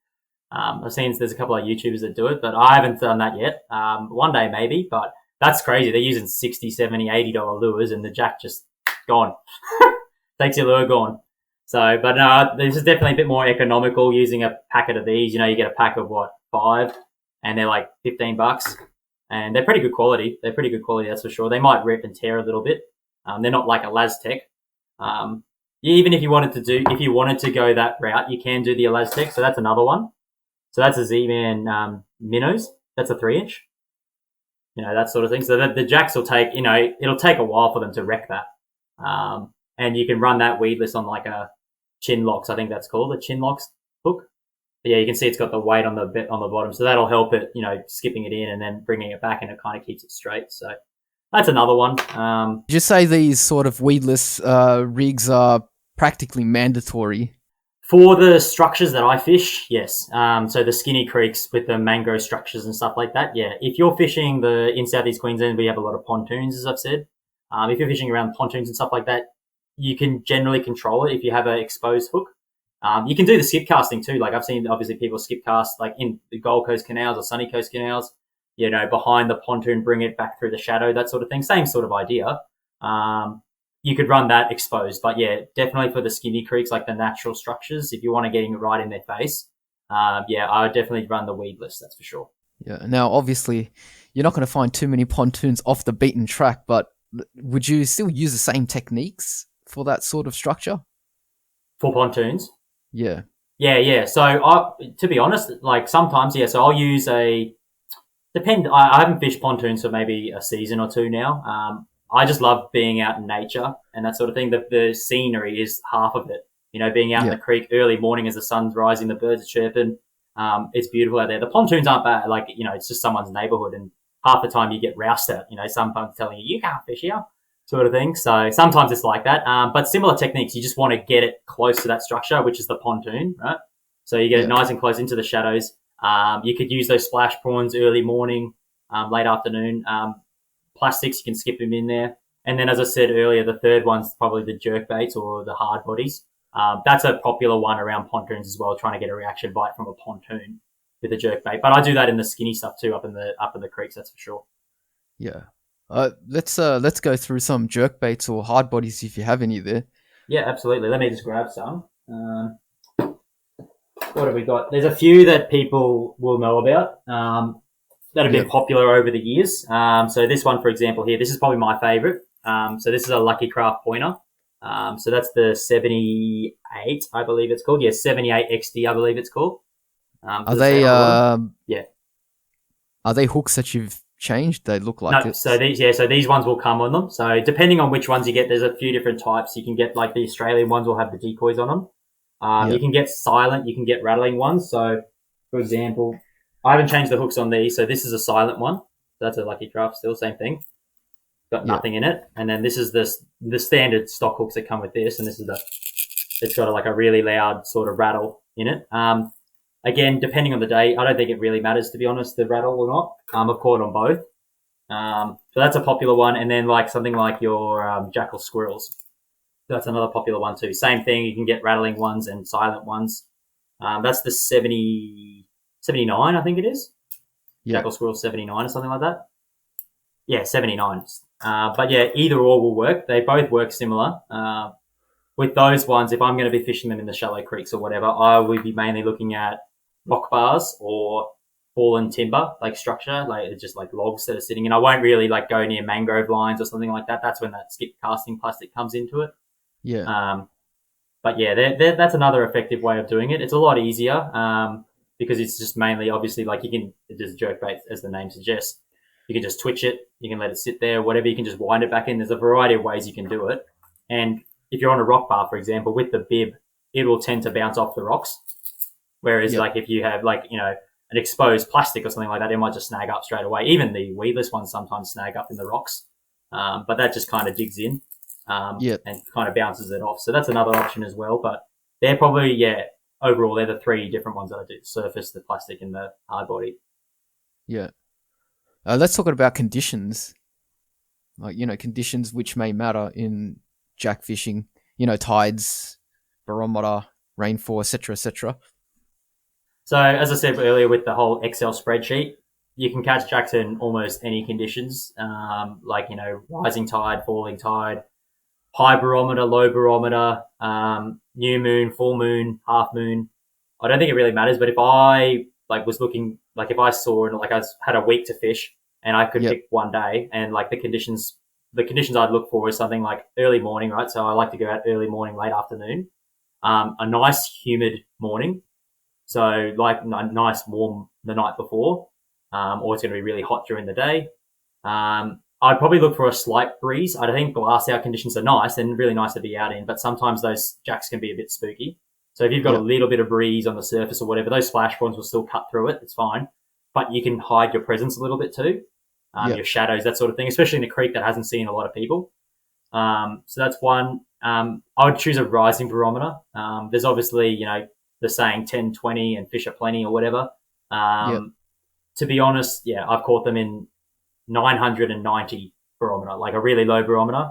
I've seen there's a couple of YouTubers that do it, but I haven't done that yet. One day maybe, but that's crazy. They're using $60, $70, $80 lures, and the jack just gone. Takes your lure, gone. So, but no, this is definitely a bit more economical using a packet of these. You get a pack of 5, and they're like $15. And they're pretty good quality. That's for sure. They might rip and tear a little bit. They're not like a Laztec. Even if you wanted to go that route, you can do the Elastec. So that's another one. So that's a Z-Man minnows. That's a 3-inch. That sort of thing. So the jacks will take, it'll take a while for them to wreck that. And you can run that weedless on like a chin locks, I think that's called, a chin locks hook. But yeah, you can see it's got the weight on the bottom, so that'll help it, skipping it in and then bringing it back, and it kind of keeps it straight. So that's another one. Did you say these sort of weedless rigs are practically mandatory? For the structures that I fish, yes. So the skinny creeks with the mangrove structures and stuff like that, yeah. If you're fishing in Southeast Queensland, we have a lot of pontoons, as I've said. If you're fishing around pontoons and stuff like that, you can generally control it if you have an exposed hook. You can do the skip casting too. Like I've seen obviously people skip cast like in the Gold Coast canals or Sunny Coast canals, behind the pontoon, bring it back through the shadow, that sort of thing. Same sort of idea. You could run that exposed, but yeah, definitely for the skinny creeks, like the natural structures, if you want to get it right in their face, I would definitely run the weedless, that's for sure. Yeah. Now, obviously, you're not going to find too many pontoons off the beaten track, but would you still use the same techniques for that sort of structure? For pontoons? Yeah. Yeah. So to be honest, like sometimes, so I'll use I haven't fished pontoons for maybe a season or 2 now. I just love being out in nature and that sort of thing. The scenery is half of it. Being out in the creek early morning as the sun's rising, the birds are chirping. It's beautiful out there. The pontoons aren't bad. Like, it's just someone's neighborhood, and half the time you get roused at, sometimes telling you can't fish here sort of thing. So sometimes it's like that. But similar techniques, you just want to get it close to that structure, which is the pontoon, right? So you get it nice and close into the shadows. You could use those splash prawns early morning, late afternoon. Plastics, you can skip them in there. And then, as I said earlier, the third one's probably the jerk baits or the hard bodies. That's a popular one around pontoons as well, trying to get a reaction bite from a pontoon with a jerk bait. But I do that in the skinny stuff too, up in the creeks, that's for sure. Yeah. Let's go through some jerk baits or hard bodies if you have any there. Yeah, absolutely. Let me just grab some. What have we got? There's a few that people will know about that have been popular over the years. So this one, for example, here, this is probably my favorite. So this is a Lucky Craft pointer. So that's the 78, I believe it's called. Yeah, 78 XD, I believe it's called. Are they yeah. Are they hooks that you've changed? They look like no, so these ones will come on them. So depending on which ones you get, there's a few different types. You can get like the Australian ones will have the decoys on them. You can get silent, you can get rattling ones. So for example, I haven't changed the hooks on these, so this is a silent one. That's a Lucky Craft still, same thing. Got nothing in it. And then this is the standard stock hooks that come with this, and this is it's got like a really loud sort of rattle in it. Again, depending on the day, I don't think it really matters, to be honest, the rattle or not. I've caught on both. So that's a popular one. And then like something like your jackal squirrels. That's another popular one too. Same thing, you can get rattling ones and silent ones. That's the 79, I think it is. Yeah. Jackal squirrel 79 or something like that. Yeah, 79. But yeah, either or will work. They both work similar. With those ones, if I'm going to be fishing them in the shallow creeks or whatever, I would be mainly looking at rock bars or fallen timber, like structure, like it's just like logs that are sitting in. I won't really like go near mangrove lines or something like that. That's when that skip casting plastic comes into it. Yeah. But yeah, that's another effective way of doing it. It's a lot easier because it's just mainly, obviously, like you can just jerk bait, as the name suggests. You can just twitch it. You can let it sit there, whatever. You can just wind it back in. There's a variety of ways you can do it. And if you're on a rock bar, for example, with the bib, it will tend to bounce off the rocks. Whereas like if you have like, an exposed plastic or something like that, it might just snag up straight away. Even the weedless ones sometimes snag up in the rocks. But that just kind of digs in and kind of bounces it off. So that's another option as well. But they're probably, overall, they're the three different ones that I do: surface, the plastic, and the hard body. Yeah. Let's talk about conditions. Like, conditions which may matter in jack fishing, tides, barometer, rainfall, etc., etc. So as I said earlier, with the whole Excel spreadsheet, you can catch jacks in almost any conditions, like, rising tide, falling tide, high barometer, low barometer, new moon, full moon, half moon. I don't think it really matters, but if I was looking, like if I saw and I had a week to fish and I could pick one day, and like the conditions I'd look for is something like early morning, right? So I like to go out early morning, late afternoon, a nice humid morning. So like nice warm the night before, or it's going to be really hot during the day. I'd probably look for a slight breeze. I think glass out conditions are nice and really nice to be out in, but sometimes those jacks can be a bit spooky. So if you've got a little bit of breeze on the surface or whatever, those splash prawns will still cut through it. It's fine. But you can hide your presence a little bit too, your shadows, that sort of thing, especially in a creek that hasn't seen a lot of people. So that's one. I would choose a rising barometer. There's obviously, the saying 10, 20 and fish are plenty or whatever. To be honest, I've caught them in 990 barometer, like a really low barometer,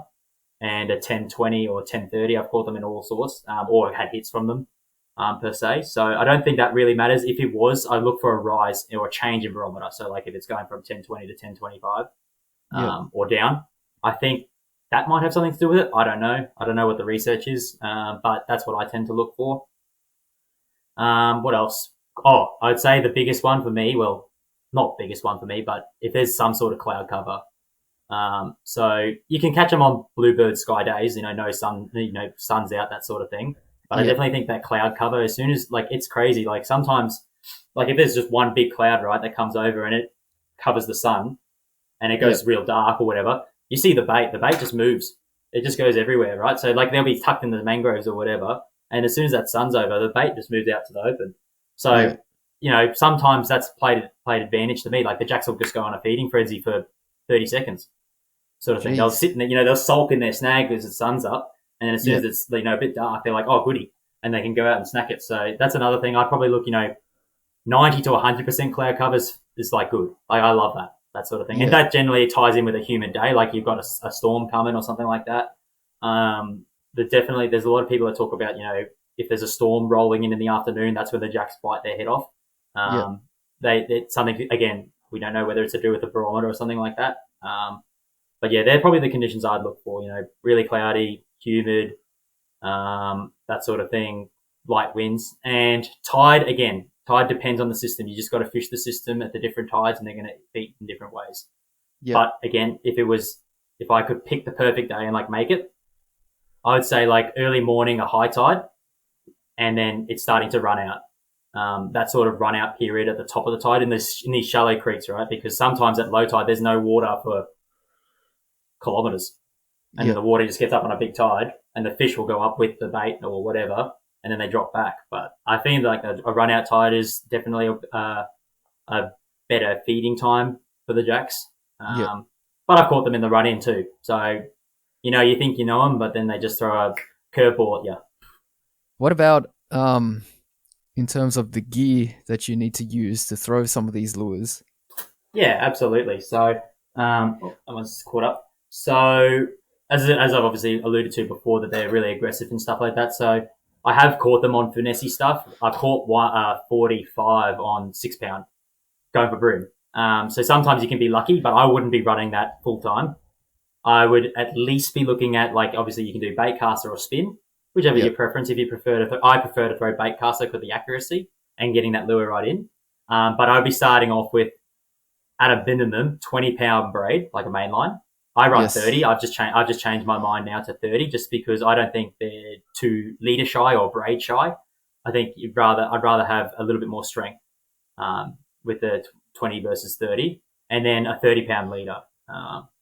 and a 1020 or 1030. I've caught them in all sorts, or had hits from them, per se. So I don't think that really matters. If it was, I look for a rise or a change in barometer. So like if it's going from 1020 to 1025, or down, I think that might have something to do with it. I don't know. I don't know what the research is, but that's what I tend to look for. What else? Oh, I'd say the biggest one for me, well, not biggest one for me, but if there's some sort of cloud cover. So you can catch them on bluebird sky days, no sun, sun's out, that sort of thing. But I definitely think that cloud cover, as soon as, it's crazy. Like sometimes, like if there's just one big cloud, right, that comes over and it covers the sun and it goes real dark or whatever, you see the bait just moves. It just goes everywhere, right? So like they'll be tucked in the mangroves or whatever. And as soon as that sun's over, the bait just moves out to the open. So sometimes that's played advantage to me. Like the jacks will just go on a feeding frenzy for 30 seconds, sort of thing. They'll sit in there, they'll sulk in their snag because the sun's up, and then as soon as it's a bit dark, they're like, oh goody, and they can go out and snack it. So that's another thing. I'd probably look, 90 to 100% cloud covers is like good. Like I love that sort of thing, and that generally ties in with a humid day, like you've got a storm coming or something like that. There's a lot of people that talk about, if there's a storm rolling in the afternoon, that's when the jacks bite their head off. It's something, again, we don't know whether it's to do with the barometer or something like that. But yeah, they're probably the conditions I'd look for, really cloudy, humid, that sort of thing, light winds. And tide depends on the system. You just got to fish the system at the different tides, and they're going to beat in different ways. But again, if I could pick the perfect day and make it, I would say early morning, a high tide, and then it's starting to run out. That sort of run out period at the top of the tide in these shallow creeks, right? Because sometimes at low tide, there's no water for kilometers, and then the water just gets up on a big tide, and the fish will go up with the bait or whatever, and then they drop back. But I think a run out tide is definitely a better feeding time for the jacks. But I've caught them in the run in too. So, you think you know them, but then they just throw a curveball at you. What about in terms of the gear that you need to use to throw some of these lures? Yeah, absolutely. So I was caught up. So as I've obviously alluded to before, that they're really aggressive and stuff like that. So I have caught them on finesse stuff. I caught 45 on 6 pound going for brim. So sometimes you can be lucky, but I wouldn't be running that full time. I would at least be looking at obviously you can do bait caster or spin, whichever your preference. If you prefer I prefer to throw bait caster for the accuracy and getting that lure right in. But I'd be starting off with, at a minimum, 20 pound braid, like a main line. I run 30. I've just changed my mind now to 30, just because I don't think they're too leader shy or braid shy. I think I'd rather have a little bit more strength with the 20 versus 30, and then a 30 pound leader.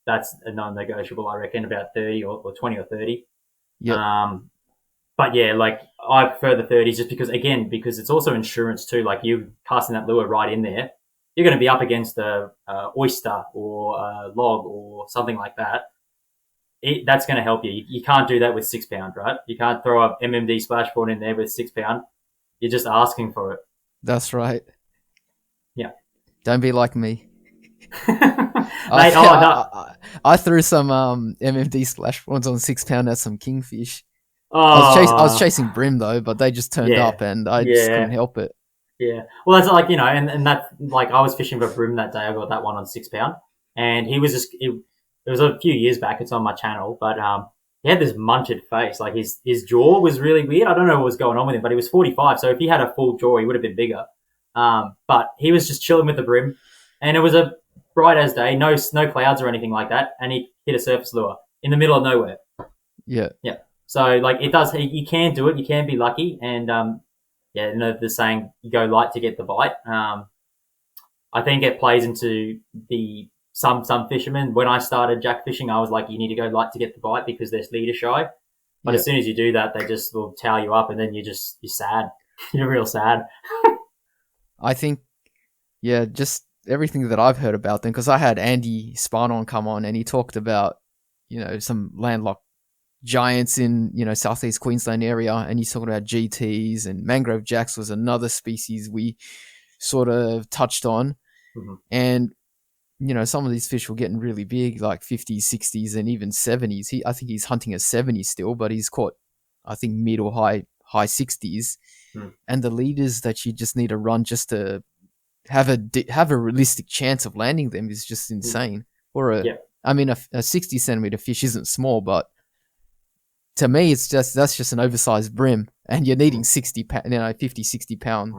That's a non-negotiable, I reckon, about 30 or 20 or 30. But yeah, I prefer the 30s just because it's also insurance too. You casting that lure right in there, you're going to be up against a oyster or a log or something like that. That's going to help you. You can't do that with 6 pound, right? You can't throw a MMD splash board in there with 6 pound. You're just asking for it. That's right. Yeah. Don't be like me. Mate, I threw some MMD splash boards on 6 pound at some kingfish. Oh. I was chasing brim though, but they just turned up, and I just couldn't help it. Yeah. Well, that's and that, I was fishing for brim that day. I got that one on 6 pound, and he was it was a few years back. It's on my channel, but he had this munted face. His jaw was really weird. I don't know what was going on with him, but he was 45. So if he had a full jaw, he would have been bigger. But he was just chilling with the brim, and it was a bright as day, no clouds or anything like that, and he hit a surface lure in the middle of nowhere. Yeah. So it does. You can do it. You can be lucky, and the saying, you go light to get the bite. I think it plays into some fishermen. When I started jack fishing, I was like, you need to go light to get the bite because they're leader shy. But as soon as you do that, they just will towel you up, and then you're sad. You're real sad. I think, just everything that I've heard about them, because I had Andy Sparnon come on, and he talked about, some landlocked giants in, Southeast Queensland area, and he's talking about GTs, and mangrove jacks was another species we sort of touched on. Mm-hmm. And, some of these fish were getting really big, like 50s, 60s, and even 70s. I think he's hunting a 70 still, but he's caught, I think, mid or high 60s. And the leaders that you just need to run just to have a realistic chance of landing them is just insane. Or a 60 centimeter fish isn't small, but to me, that's just an oversized brim, and you're needing 50, 60 pound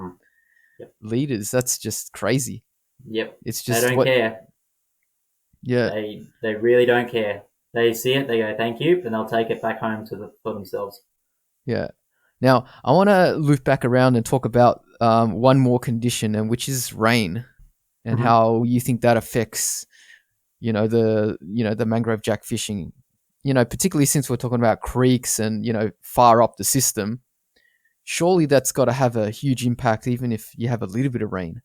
leaders. That's just crazy. Yep. It's just they don't care. Yeah. They really don't care. They see it, they go, thank you, and they'll take it back home for themselves. Yeah. Now, I want to loop back around and talk about one more condition, and which is rain, and how you think that affects, the mangrove jack fishing. Particularly since we're talking about creeks and, far up the system. surely that's got to have a huge impact, even if you have a little bit of rain.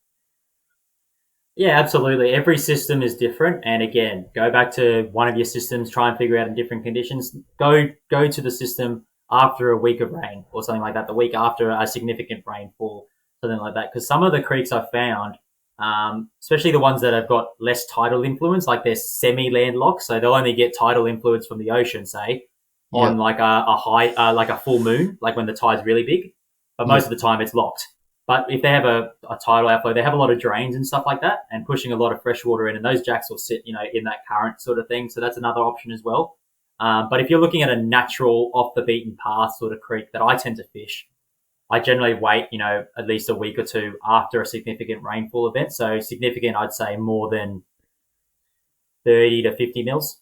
Yeah, absolutely. Every system is different, and again, go back to one of your systems, try and figure out in different conditions. Go to the system after a week of rain or something like that. The week after a significant rainfall, something like that. Because some of the creeks I've found, especially the ones that have got less tidal influence, like they're semi-landlocked, so they'll only get tidal influence from the ocean, say, on Yep. like a high, like a full moon, like when the tide's really big. But most Yep. of the time, it's locked. But if they have a tidal outflow, they have a lot of drains and stuff like that, and pushing a lot of fresh water in, and those jacks will sit, in that current sort of thing. So that's another option as well. But if you're looking at a natural, off the beaten path sort of creek that I tend to fish, I generally wait, at least a week or two after a significant rainfall event. So significant, I'd say more than 30 to 50 mils.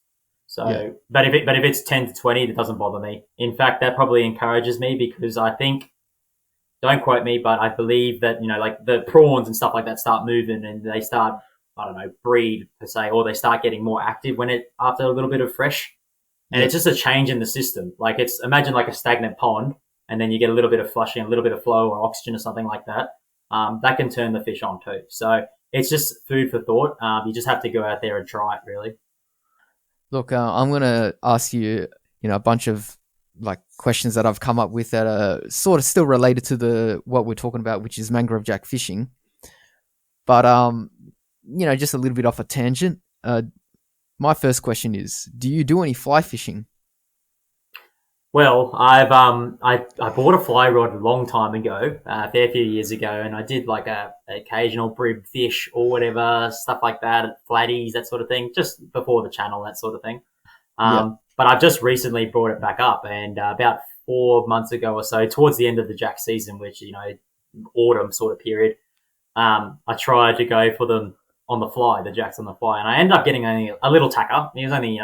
Yeah. So, but if it's 10 to 20, it doesn't bother me. In fact, that probably encourages me because I think, don't quote me, but I believe that, like the prawns and stuff like that start moving and they start, I don't know, breed per se, or they start getting more active after a little bit of fresh. And it's Yep. just a change in the system. Like imagine like a stagnant pond and then you get a little bit of flushing, a little bit of flow or oxygen or something like that. That can turn the fish on too. So it's just food for thought. You just have to go out there and try it really. Look, I'm gonna ask you, a bunch of like questions that I've come up with that are sort of still related to the what we're talking about, which is mangrove jack fishing. But just a little bit off a tangent. My first question is: do you do any fly fishing? Well, I bought a fly rod a long time ago, a fair few years ago, and I did like a occasional brib fish or whatever stuff like that, flatties, that sort of thing, just before the channel, that sort of thing. Yeah. But I've just recently brought it back up, and about 4 months ago or so, towards the end of the jack season, which autumn sort of period, I tried to go for them on the fly, the jacks on the fly, and I ended up getting only a little tacker. He was only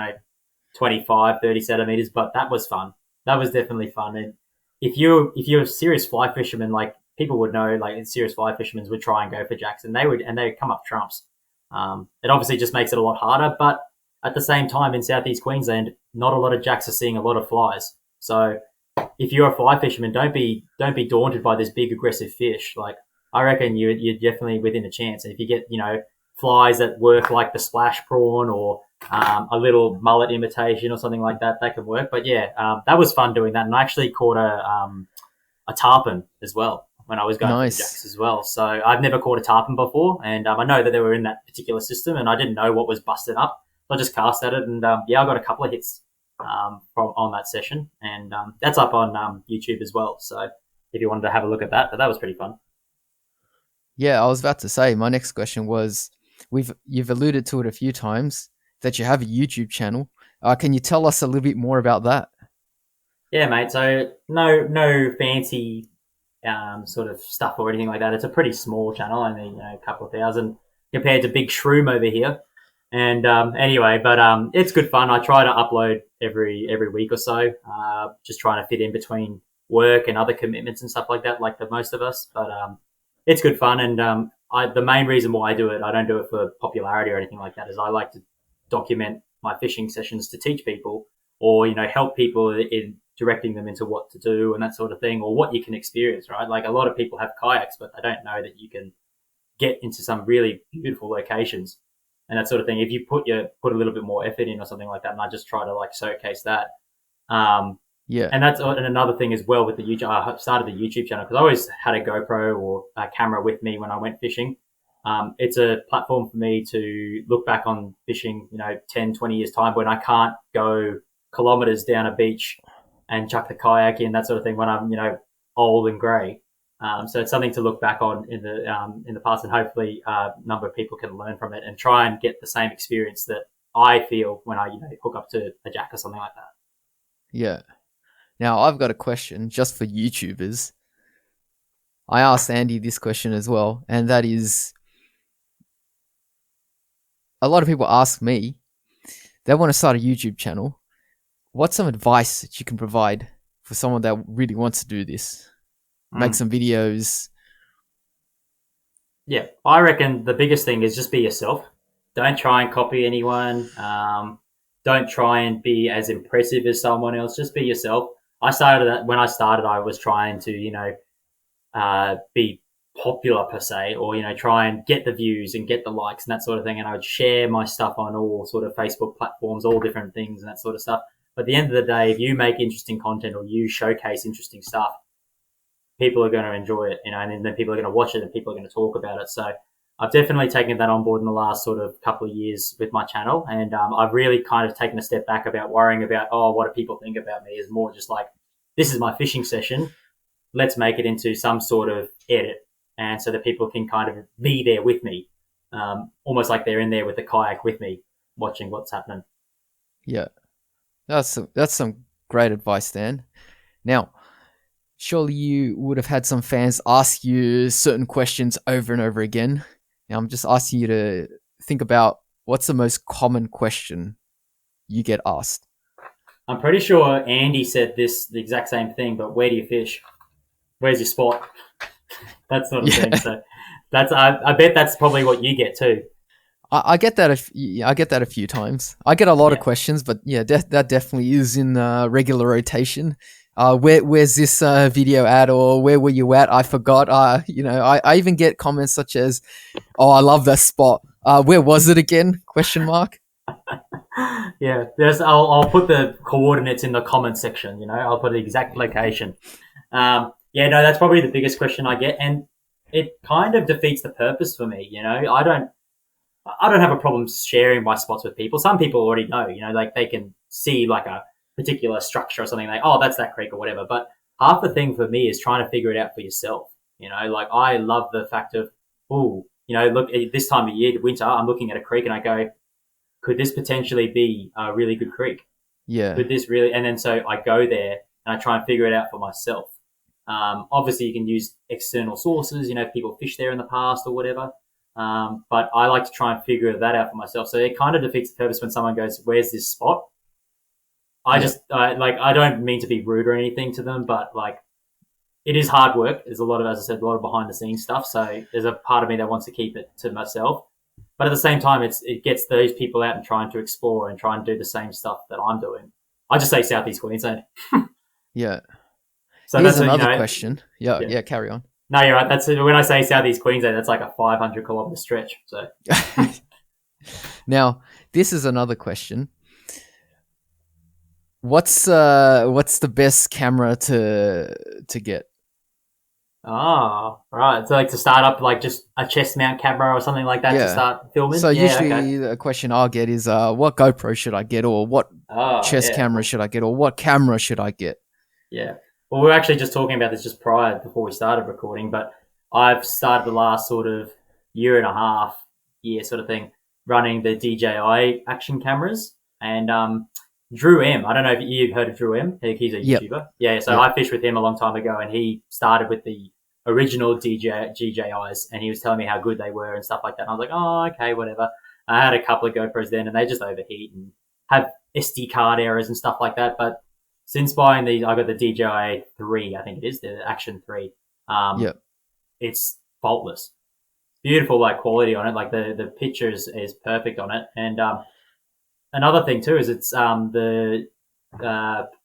25, 30 centimeters, but that was fun. That was definitely fun. And if you're a serious fly fisherman, like people would know, like serious fly fishermen would try and go for jacks, and they'd come up trumps. It obviously just makes it a lot harder, but at the same time, in southeast Queensland, not a lot of jacks are seeing a lot of flies. So if you're a fly fisherman, don't be daunted by this big aggressive fish. Like I reckon you're definitely within a chance. And if you get flies that work like the splash prawn or a little mullet imitation or something like that, that can work. But yeah, that was fun doing that, and I actually caught a tarpon as well when I was going for the Nice. jacks as well. So I've never caught a tarpon before, and I know that they were in that particular system, and I didn't know what was busted up. So I just cast at it, and yeah, I got a couple of hits from on that session, and that's up on YouTube as well. So if you wanted to have a look at that, but that was pretty fun. Yeah, I was about to say my next question was you've alluded to it a few times that you have a YouTube channel. Can you tell us a little bit more about that? Yeah, mate. So no fancy sort of stuff or anything like that. It's a pretty small channel, only a couple of thousand compared to Big Shroom over here. And anyway, but it's good fun. I try to upload every week or so, just trying to fit in between work and other commitments and stuff like that, like the most of us. But it's good fun, and the main reason why I do it, I don't do it for popularity or anything like that, is I like to document my fishing sessions to teach people, or help people in directing them into what to do and that sort of thing, or what you can experience. Right, like a lot of people have kayaks, but they don't know that you can get into some really beautiful locations and that sort of thing if you put a little bit more effort in or something like that. And I just try to like showcase that. Um, Yeah. and that's another thing as well with the YouTube. I started the YouTube channel because I always had a GoPro or a camera with me when I went fishing. It's a platform for me to look back on fishing, 10, 20 years time when I can't go kilometers down a beach and chuck the kayak in, that sort of thing, when I'm, old and grey. So it's something to look back on in the past, and hopefully a number of people can learn from it and try and get the same experience that I feel when I hook up to a jack or something like that. Yeah. Now I've got a question just for YouTubers. I asked Andy this question as well, and that is, a lot of people ask me, they want to start a YouTube channel. What's some advice that you can provide for someone that really wants to do this? Make Mm. some videos. Yeah, I reckon the biggest thing is just be yourself. Don't try and copy anyone. Don't try and be as impressive as someone else. Just be yourself. I started that when I started. I was trying to, be popular per se, or try and get the views and get the likes and that sort of thing. And I would share my stuff on all sort of Facebook platforms, all different things and that sort of stuff. But at the end of the day, if you make interesting content or you showcase interesting stuff, people are going to enjoy it, and then people are going to watch it and people are going to talk about it. So I've definitely taken that on board in the last sort of couple of years with my channel. And I've really kind of taken a step back about worrying about, what do people think about me, is more just like, this is my fishing session. Let's make it into some sort of edit. And so that people can kind of be there with me, almost like they're in there with the kayak with me, watching what's happening. Yeah, that's some great advice, Dan. Now, surely you would have had some fans ask you certain questions over and over again. Now, I'm just asking you to think about what's the most common question you get asked. I'm pretty sure Andy said the exact same thing, but where do you fish? Where's your spot? That sort of thing. So I bet that's probably what you get too. I get that. I get that a few times. I get a lot of questions, but yeah, that definitely is in regular rotation. Where's this video at, or where were you at? I forgot. I even get comments such as, "Oh, I love that spot. Where was it again?" Question mark. Yeah, I'll put the coordinates in the comment section. I'll put the exact location. Yeah, no, that's probably the biggest question I get, and it kind of defeats the purpose for me. I don't have a problem sharing my spots with people. Some people already know, like they can see like a particular structure or something, like, oh, that's that creek or whatever. But half the thing for me is trying to figure it out for yourself. Like I love the fact of, look, this time of year, winter, I'm looking at a creek and I go, could this potentially be a really good creek? Yeah. Could this really? And then so I go there and I try and figure it out for myself. Obviously, you can use external sources, people fish there in the past or whatever. But I like to try and figure that out for myself. So it kind of defeats the purpose when someone goes, where's this spot? I don't mean to be rude or anything to them, but like, it is hard work. There's a lot of, as I said, a lot of behind the scenes stuff. So there's a part of me that wants to keep it to myself. But at the same time, it gets those people out and trying to explore and try and do the same stuff that I'm doing. I just say Southeast Queensland. Yeah. So here's another question. Yeah, carry on. No, you're right. That's when I say Southeast Queensland, that's like a 500-kilometer stretch. So now, this is another question. What's the best camera to get? Ah, right. So like to start up like just a chest mount camera or something like that to start filming. So usually the question I'll get is, what GoPro should I get, or what chest camera should I get, or what camera should I get? Yeah. Well, we were actually just talking about this just before we started recording, but I've started the last sort of year and a half, sort of thing, running the DJI action cameras. And Drew M, I don't know if you've heard of Drew M. He's a YouTuber. Yeah, so I fished with him a long time ago, and he started with the original DJIs, and he was telling me how good they were and stuff like that. And I was like, oh, okay, whatever. I had a couple of GoPros then, and they just overheat and have SD card errors and stuff like that. But since buying these, I got the DJI 3, I think it is, the Action 3. It's faultless. Beautiful, like, quality on it. Like, the pictures is perfect on it. And another thing, too, is it's the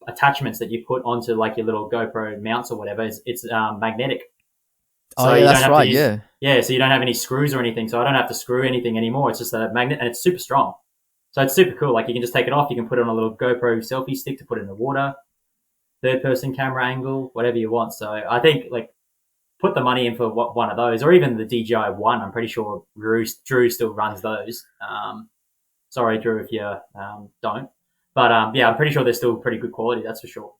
attachments that you put onto, like, your little GoPro mounts or whatever, it's magnetic. So that's right, Yeah, so you don't have any screws or anything. So I don't have to screw anything anymore. It's just a magnet, and it's super strong. So it's super cool. Like, you can just take it off. You can put it on a little GoPro selfie stick to put it in the water, third-person camera angle, whatever you want. So I think, like, put the money in for one of those, or even the DJI 1. I'm pretty sure Drew still runs those. Sorry, Drew, if you don't. But, yeah, I'm pretty sure they're still pretty good quality, that's for sure.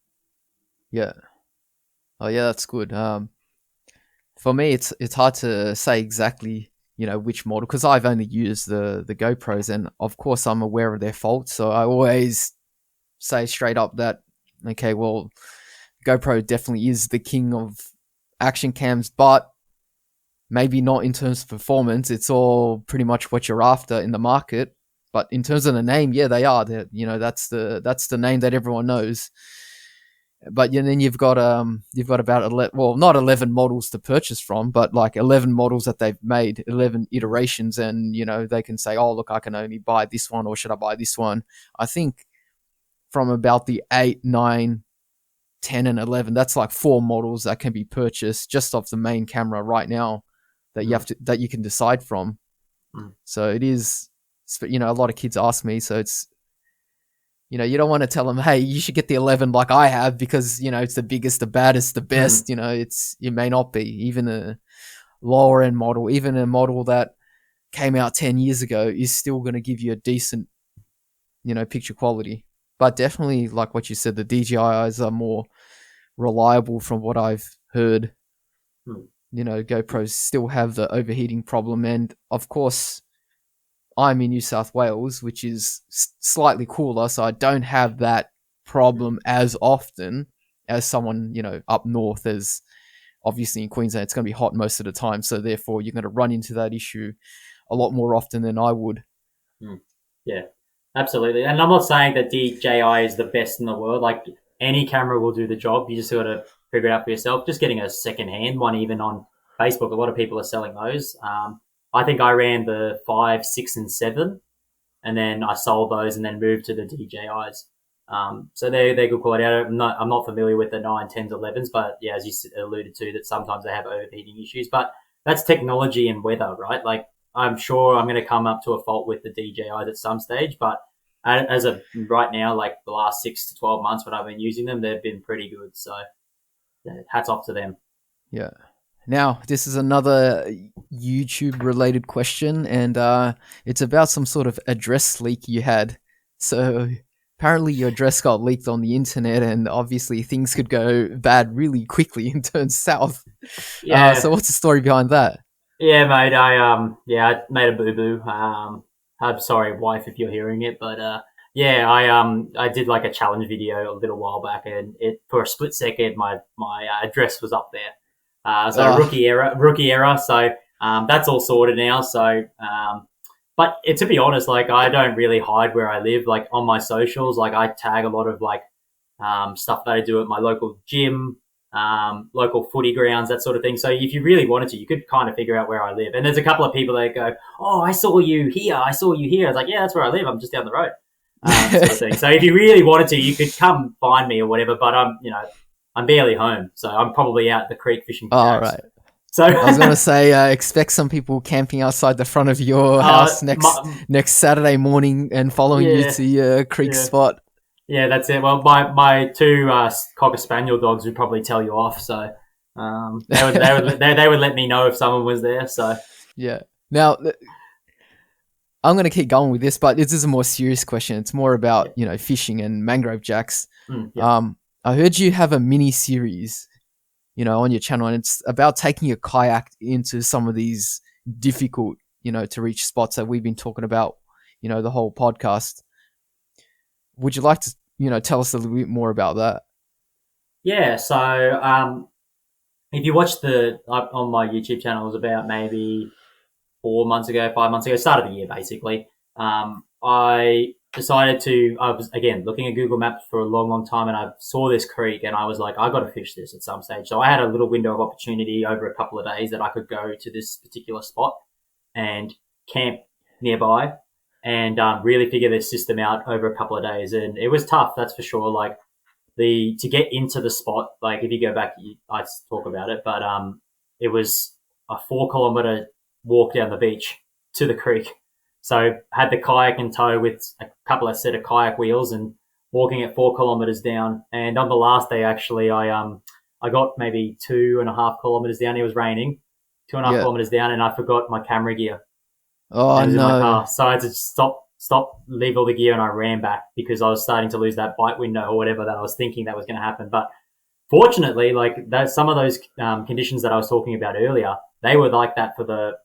Yeah. Oh, yeah, that's good. For me, it's hard to say exactly which model, because I've only used the GoPros, and of course I'm aware of their faults, so I always say straight up that, okay, well, GoPro definitely is the king of action cams, but maybe not in terms of performance. It's all pretty much what you're after in the market, but in terms of the name, yeah, they are. That's the name that everyone knows. But then you've got about 11, well, not 11 models to purchase from, but like 11 models that they've made, 11 iterations, and they can say, oh, look, I can only buy this one, or should I buy this one? I think from about the 8, 9, 10 and 11, that's like 4 models that can be purchased just off the main camera right now that that you can decide from. So it is, a lot of kids ask me, so it's, you don't want to tell them, hey, you should get the 11 like I have because, it's the biggest, the baddest, the best. It may not be. Even a lower end model, even a model that came out 10 years ago is still going to give you a decent, picture quality. But definitely, like what you said, the DJIs are more reliable from what I've heard. GoPros still have the overheating problem. And of course, I'm in New South Wales, which is slightly cooler, so I don't have that problem as often as someone, up north. As obviously in Queensland, it's going to be hot most of the time, so therefore you're going to run into that issue a lot more often than I would. Yeah, absolutely. And I'm not saying that DJI is the best in the world. Like, any camera will do the job. You just got to figure it out for yourself. Just getting a second-hand one, even on Facebook, a lot of people are selling those. I think I ran the 5, 6, and 7, and then I sold those and then moved to the DJIs. So they're good quality. I'm not familiar with the 9, 10s, 11s, but yeah, as you alluded to, that sometimes they have overheating issues. But that's technology and weather, right? Like, I'm sure I'm going to come up to a fault with the DJIs at some stage, but as of right now, like the last 6 to 12 months when I've been using them, they've been pretty good. So yeah, hats off to them. Yeah. Now, this is another YouTube-related question, and it's about some sort of address leak you had. So apparently your address got leaked on the internet, and obviously things could go bad really quickly and turn south. Yeah. So what's the story behind that? Yeah, mate. I made a boo-boo. I'm sorry, wife, if you're hearing it, but I did like a challenge video a little while back, and for a split second, my address was up there. Rookie error. So that's all sorted now. So, but to be honest, like, I don't really hide where I live. Like, on my socials, like, I tag a lot of like stuff that I do at my local gym, local footy grounds, that sort of thing. So if you really wanted to, you could kind of figure out where I live. And there's a couple of people that go, "Oh, I saw you here. I saw you here." I was like, "Yeah, that's where I live. I'm just down the road." Sort of thing. So if you really wanted to, you could come find me or whatever. But I'm barely home, so I'm probably out the creek fishing for jacks. Right. So I was going to say, expect some people camping outside the front of your house next Saturday morning and following you to your creek spot. Yeah, that's it. Well, my 2 Cocker Spaniel dogs would probably tell you off, so they would let me know if someone was there. So yeah. Now, I'm going to keep going with this, but this is a more serious question. It's more about fishing and mangrove jacks. I heard you have a mini series, on your channel, and it's about taking a kayak into some of these difficult, to reach spots that we've been talking about, the whole podcast. Would you like to, tell us a little bit more about that? Yeah. So, if you watched on my YouTube channel, it was about maybe 4 months ago, 5 months ago, start of the year, basically. I was again looking at Google Maps for a long, long time, and I saw this creek, and I was like, I got to fish this at some stage. So I had a little window of opportunity over a couple of days that I could go to this particular spot and camp nearby, and really figure this system out over a couple of days. And it was tough, that's for sure. Like, to get into the spot, like, if you go back, I talk about it, but it was a 4-kilometer walk down the beach to the creek. So had the kayak in tow with a couple of set of kayak wheels and walking at 4 kilometers down. And on the last day, actually, I got maybe 2.5 kilometers down. It was raining, 2.5 kilometers down, and I forgot my camera gear. Oh, it was no. in my car. So I had to stop, leave all the gear, and I ran back because I was starting to lose that bite window or whatever that I was thinking that was going to happen. But fortunately, like, some of those conditions that I was talking about earlier, they were like that for the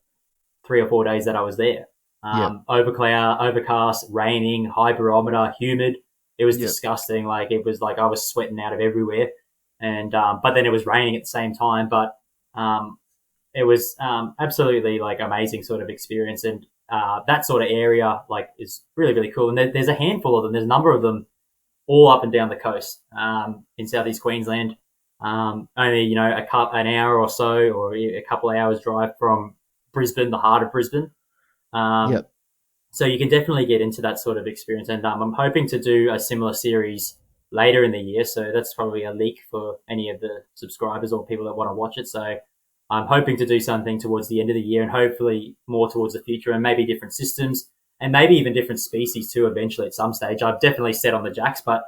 3 or 4 days that I was there. Overcast, raining, high barometer, humid. It was disgusting. Like, it was like I was sweating out of everywhere. And but then it was raining at the same time. But it was absolutely like amazing sort of experience. And that sort of area like is really, really cool. And there's a handful of them. There's a number of them all up and down the coast in southeast Queensland. Only an hour or so, or a couple of hours drive from Brisbane, the heart of Brisbane. So you can definitely get into that sort of experience, and I'm hoping to do a similar series later in the year. So that's probably a leak for any of the subscribers or people that want to watch it. So I'm hoping to do something towards the end of the year and hopefully more towards the future and maybe different systems and maybe even different species too eventually at some stage. I've definitely set on the jacks, but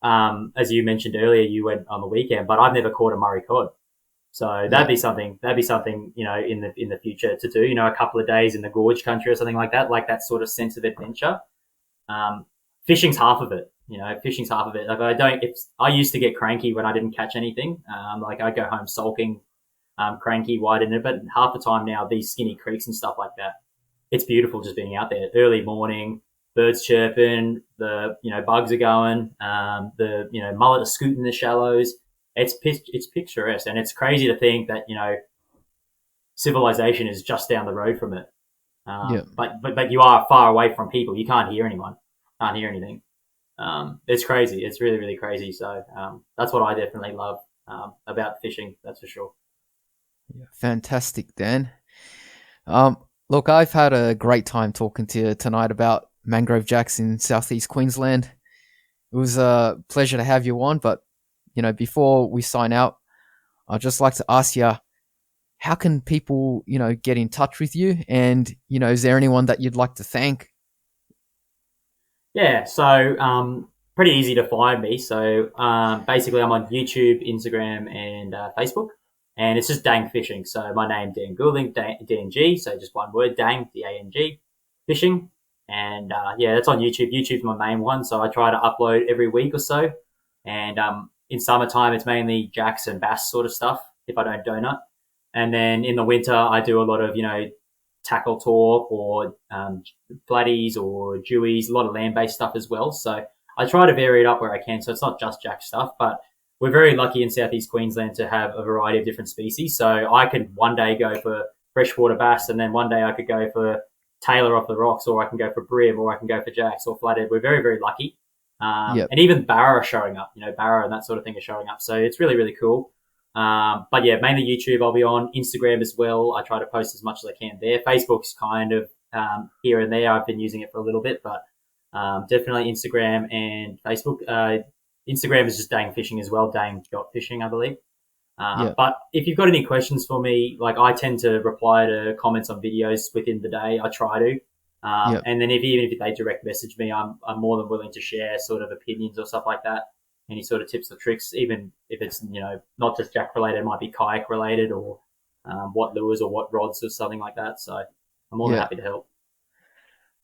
as you mentioned earlier, you went on the weekend, but I've never caught a Murray cod. So that'd be something, in the future to do, a couple of days in the gorge country or something like that sort of sense of adventure. Um, fishing's half of it. Fishing's half of it. Like I used to get cranky when I didn't catch anything. Like I go home sulking, cranky, wide in it. But half the time now, these skinny creeks and stuff like that, it's beautiful just being out there early morning, birds chirping, the bugs are going, the mullet are scooting the shallows. It's picturesque, and it's crazy to think that civilization is just down the road from it. But you are far away from people. You can't hear anyone, can't hear anything. It's crazy. It's really, really crazy. So that's what I definitely love about fishing. That's for sure. Yeah, fantastic, Dan. Look, I've had a great time talking to you tonight about mangrove jacks in southeast Queensland. It was a pleasure to have you on, but before we sign out, I'd just like to ask you, how can people, get in touch with you? And, is there anyone that you'd like to thank? Yeah, so pretty easy to find me. So basically I'm on YouTube, Instagram, and Facebook. And it's just Dang Fishing. So my name, Dan Goulding, DNG. So just one word, Dang, D-A-N-G, Fishing. And that's on YouTube. YouTube's my main one. So I try to upload every week or so. And in summertime, it's mainly jacks and bass sort of stuff if I don't donut. And then in the winter, I do a lot of, tackle talk or flatties or dewies, a lot of land-based stuff as well. So I try to vary it up where I can. So it's not just jack stuff, but we're very lucky in southeast Queensland to have a variety of different species. So I could one day go for freshwater bass, and then one day I could go for Taylor off the rocks, or I can go for brim, or I can go for jacks or flathead. We're very, very lucky. And even barra are showing up, barra and that sort of thing is showing up. So it's really, really cool. But yeah, mainly YouTube. I'll be on Instagram as well. I try to post as much as I can there. Facebook's kind of here and there. I've been using it for a little bit, but definitely Instagram and Facebook. Instagram is just Dang Fishing as well, Dang.fishing, I believe. But if you've got any questions for me, like I tend to reply to comments on videos within the day. I try to. And then even if they direct message me, I'm more than willing to share sort of opinions or stuff like that. Any sort of tips or tricks, even if it's, not just jack related, it might be kayak related or what lures or what rods or something like that. So I'm more than happy to help.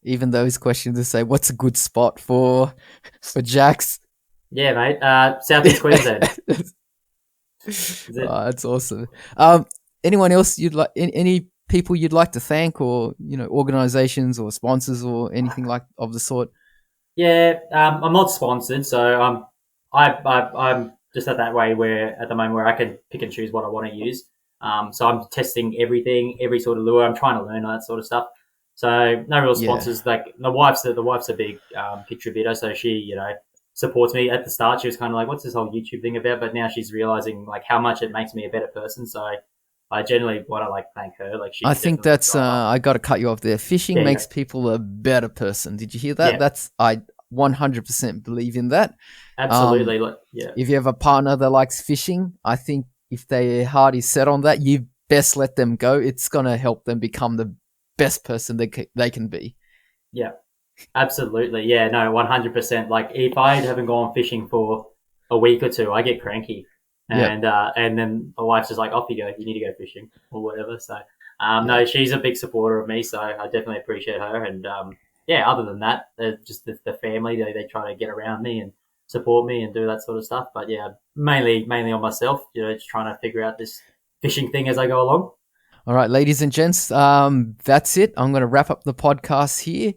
Even those questions to say, what's a good spot for jacks? Yeah, mate. Southeast Queensland. That's awesome. Anyone else you'd like, any people you'd like to thank, or organizations or sponsors or anything like of the sort? Yeah, I'm not sponsored, so I'm just at that way where at the moment where I can pick and choose what I want to use. So I'm testing everything, every sort of lure. I'm trying to learn all that sort of stuff. So no real sponsors. Like the wife's a big contributor, so she supports me. At the start, she was kind of like, "What's this whole YouTube thing about?" But now she's realizing like how much it makes me a better person. So I generally want to thank her. Like I think that's I got to cut you off there. Fishing makes people a better person. Did you hear that? Yeah. That's I 100% believe in that. Absolutely. If you have a partner that likes fishing, I think if their heart is set on that, you best let them go. It's gonna help them become the best person they can be. Yeah. Absolutely. Yeah, no, 100%. Like if I haven't gone fishing for a week or two, I get cranky. And then my wife's just like, off you go, you need to go fishing or whatever. So no, she's a big supporter of me, so I definitely appreciate her. And other than that, just the family, they try to get around me and support me and do that sort of stuff. But yeah, mainly on myself, just trying to figure out this fishing thing as I go along. All right, ladies and gents, that's it. I'm going to wrap up the podcast here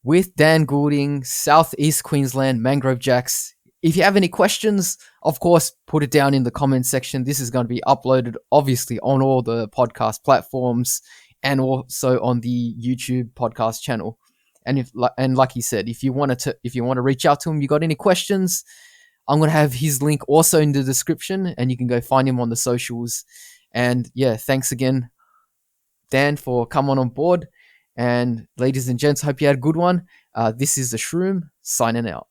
with Dan Goulding, Southeast Queensland Mangrove Jacks. If you have any questions, of course, put it down in the comment section. This is going to be uploaded, obviously, on all the podcast platforms and also on the YouTube podcast channel. And like he said, if you want to reach out to him, you got any questions, I'm going to have his link also in the description, and you can go find him on the socials. And yeah, thanks again, Dan, for coming on board. And ladies and gents, hope you had a good one. This is the Shroom signing out.